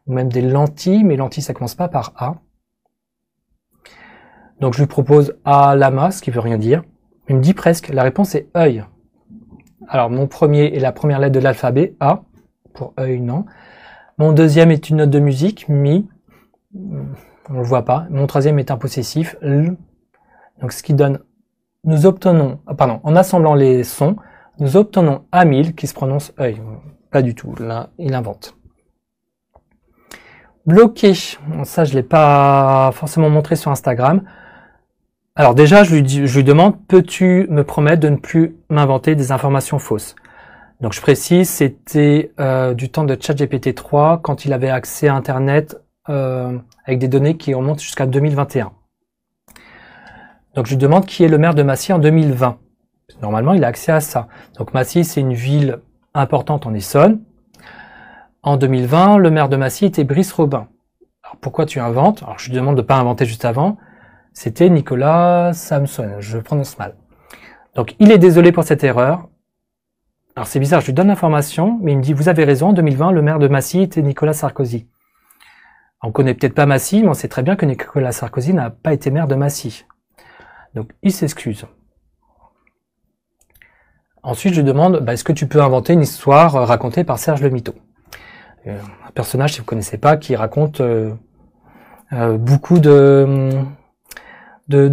Ou même des lentilles. Mais lentilles, ça commence pas par A. Donc, je lui propose A lama, ce qui veut rien dire. Il me dit presque. La réponse est œil. Alors, mon premier est la première lettre de l'alphabet, A. Pour œil, non. Mon deuxième est une note de musique, mi. On le voit pas. Mon troisième est un possessif, l. Donc, ce qui donne, nous obtenons, en assemblant les sons, nous obtenons amil qui se prononce œil. Pas du tout. Là, il invente. Bloqué. Ça, je l'ai pas forcément montré sur Instagram. Alors déjà, je lui demande, peux-tu me promettre de ne plus m'inventer des informations fausses? Donc je précise, c'était du temps de ChatGPT 3, quand il avait accès à Internet avec des données qui remontent jusqu'à 2021. Donc je lui demande qui est le maire de Massy en 2020. Normalement, il a accès à ça. Donc Massy, c'est une ville importante en Essonne. En 2020, le maire de Massy était Brice Robin. Alors pourquoi tu inventes? Alors je lui demande de ne pas inventer juste avant. C'était Nicolas Samson, je prononce mal. Donc il est désolé pour cette erreur. Alors c'est bizarre, je lui donne l'information, mais il me dit, vous avez raison, en 2020, le maire de Massy était Nicolas Sarkozy. On connaît peut-être pas Massy, mais on sait très bien que Nicolas Sarkozy n'a pas été maire de Massy. Donc il s'excuse. Ensuite, je lui demande, est-ce que tu peux inventer une histoire racontée par Serge Le Mito? Un personnage, si vous ne connaissez pas, qui raconte beaucoup de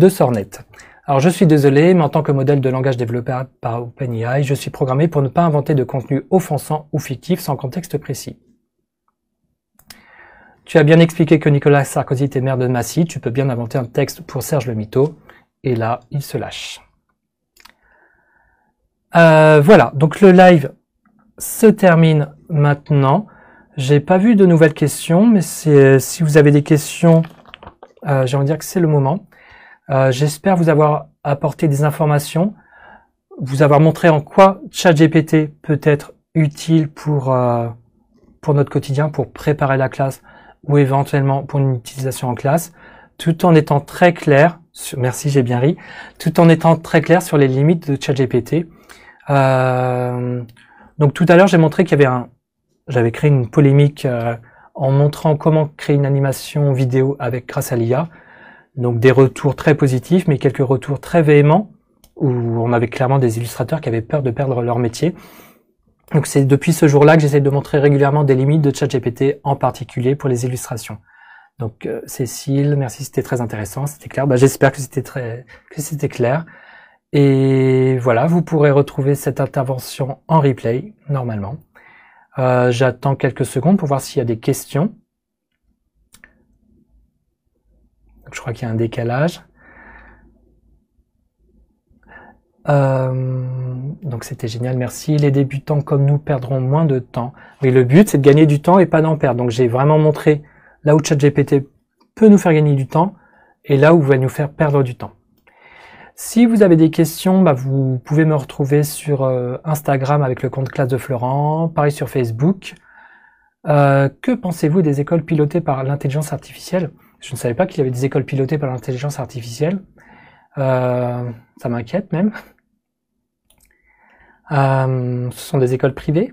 sornettes. Alors je suis désolé, mais en tant que modèle de langage développé par OpenAI, je suis programmé pour ne pas inventer de contenu offensant ou fictif sans contexte précis. Tu as bien expliqué que Nicolas Sarkozy était maire de Massy, tu peux bien inventer un texte pour Serge Le Mito. Et là, il se lâche. Voilà, donc le live se termine maintenant. J'ai pas vu de nouvelles questions, mais si vous avez des questions, j'ai envie de dire que c'est le moment. J'espère vous avoir apporté des informations, vous avoir montré en quoi ChatGPT peut être utile pour notre quotidien, pour préparer la classe ou éventuellement pour une utilisation en classe, tout en étant très clair, merci j'ai bien ri, tout en étant très clair sur les limites de ChatGPT. Donc tout à l'heure j'ai montré qu'il y avait j'avais créé une polémique en montrant comment créer une animation vidéo grâce à l'IA. Donc des retours très positifs, mais quelques retours très véhéments, où on avait clairement des illustrateurs qui avaient peur de perdre leur métier. Donc c'est depuis ce jour-là que j'essaie de montrer régulièrement des limites de ChatGPT, en particulier pour les illustrations. Donc Cécile, merci, c'était très intéressant, c'était clair. J'espère que c'était clair. Et voilà, vous pourrez retrouver cette intervention en replay, normalement. J'attends quelques secondes pour voir s'il y a des questions. Je crois qu'il y a un décalage. Donc c'était génial, merci. Les débutants comme nous perdront moins de temps. Oui, le but c'est de gagner du temps et pas d'en perdre. Donc j'ai vraiment montré là où ChatGPT peut nous faire gagner du temps et là où va nous faire perdre du temps. Si vous avez des questions, vous pouvez me retrouver sur Instagram avec le compte Classe de Florent, pareil sur Facebook. Que pensez-vous des écoles pilotées par l'intelligence artificielle? Je ne savais pas qu'il y avait des écoles pilotées par l'intelligence artificielle. Ça m'inquiète même. Ce sont des écoles privées.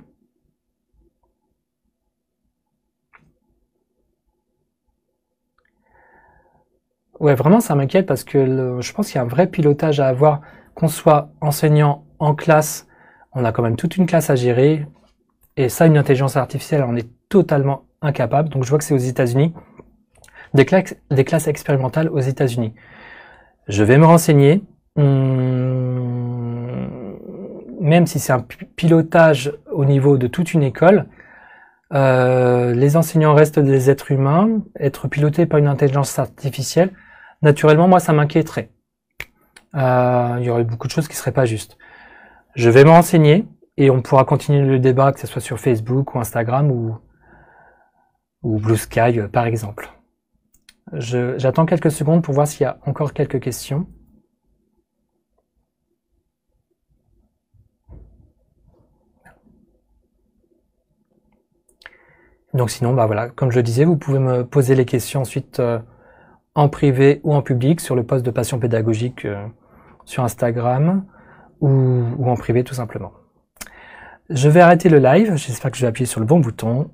Ouais, vraiment, ça m'inquiète parce que je pense qu'il y a un vrai pilotage à avoir, qu'on soit enseignant en classe, on a quand même toute une classe à gérer, et ça, une intelligence artificielle, on est totalement incapable. Donc je vois que c'est aux États-Unis, des classes expérimentales aux États-Unis. Je vais me renseigner, même si c'est un pilotage au niveau de toute une école, les enseignants restent des êtres humains, être pilotés par une intelligence artificielle, naturellement, moi, ça m'inquiéterait. Il y aurait beaucoup de choses qui seraient pas justes. Je vais me renseigner et on pourra continuer le débat, que ce soit sur Facebook ou Instagram ou Blue Sky, par exemple. J'attends quelques secondes pour voir s'il y a encore quelques questions. Donc sinon, voilà, comme je le disais, vous pouvez me poser les questions ensuite en privé ou en public sur le post de Passion Pédagogique sur Instagram ou en privé tout simplement. Je vais arrêter le live, j'espère que je vais appuyer sur le bon bouton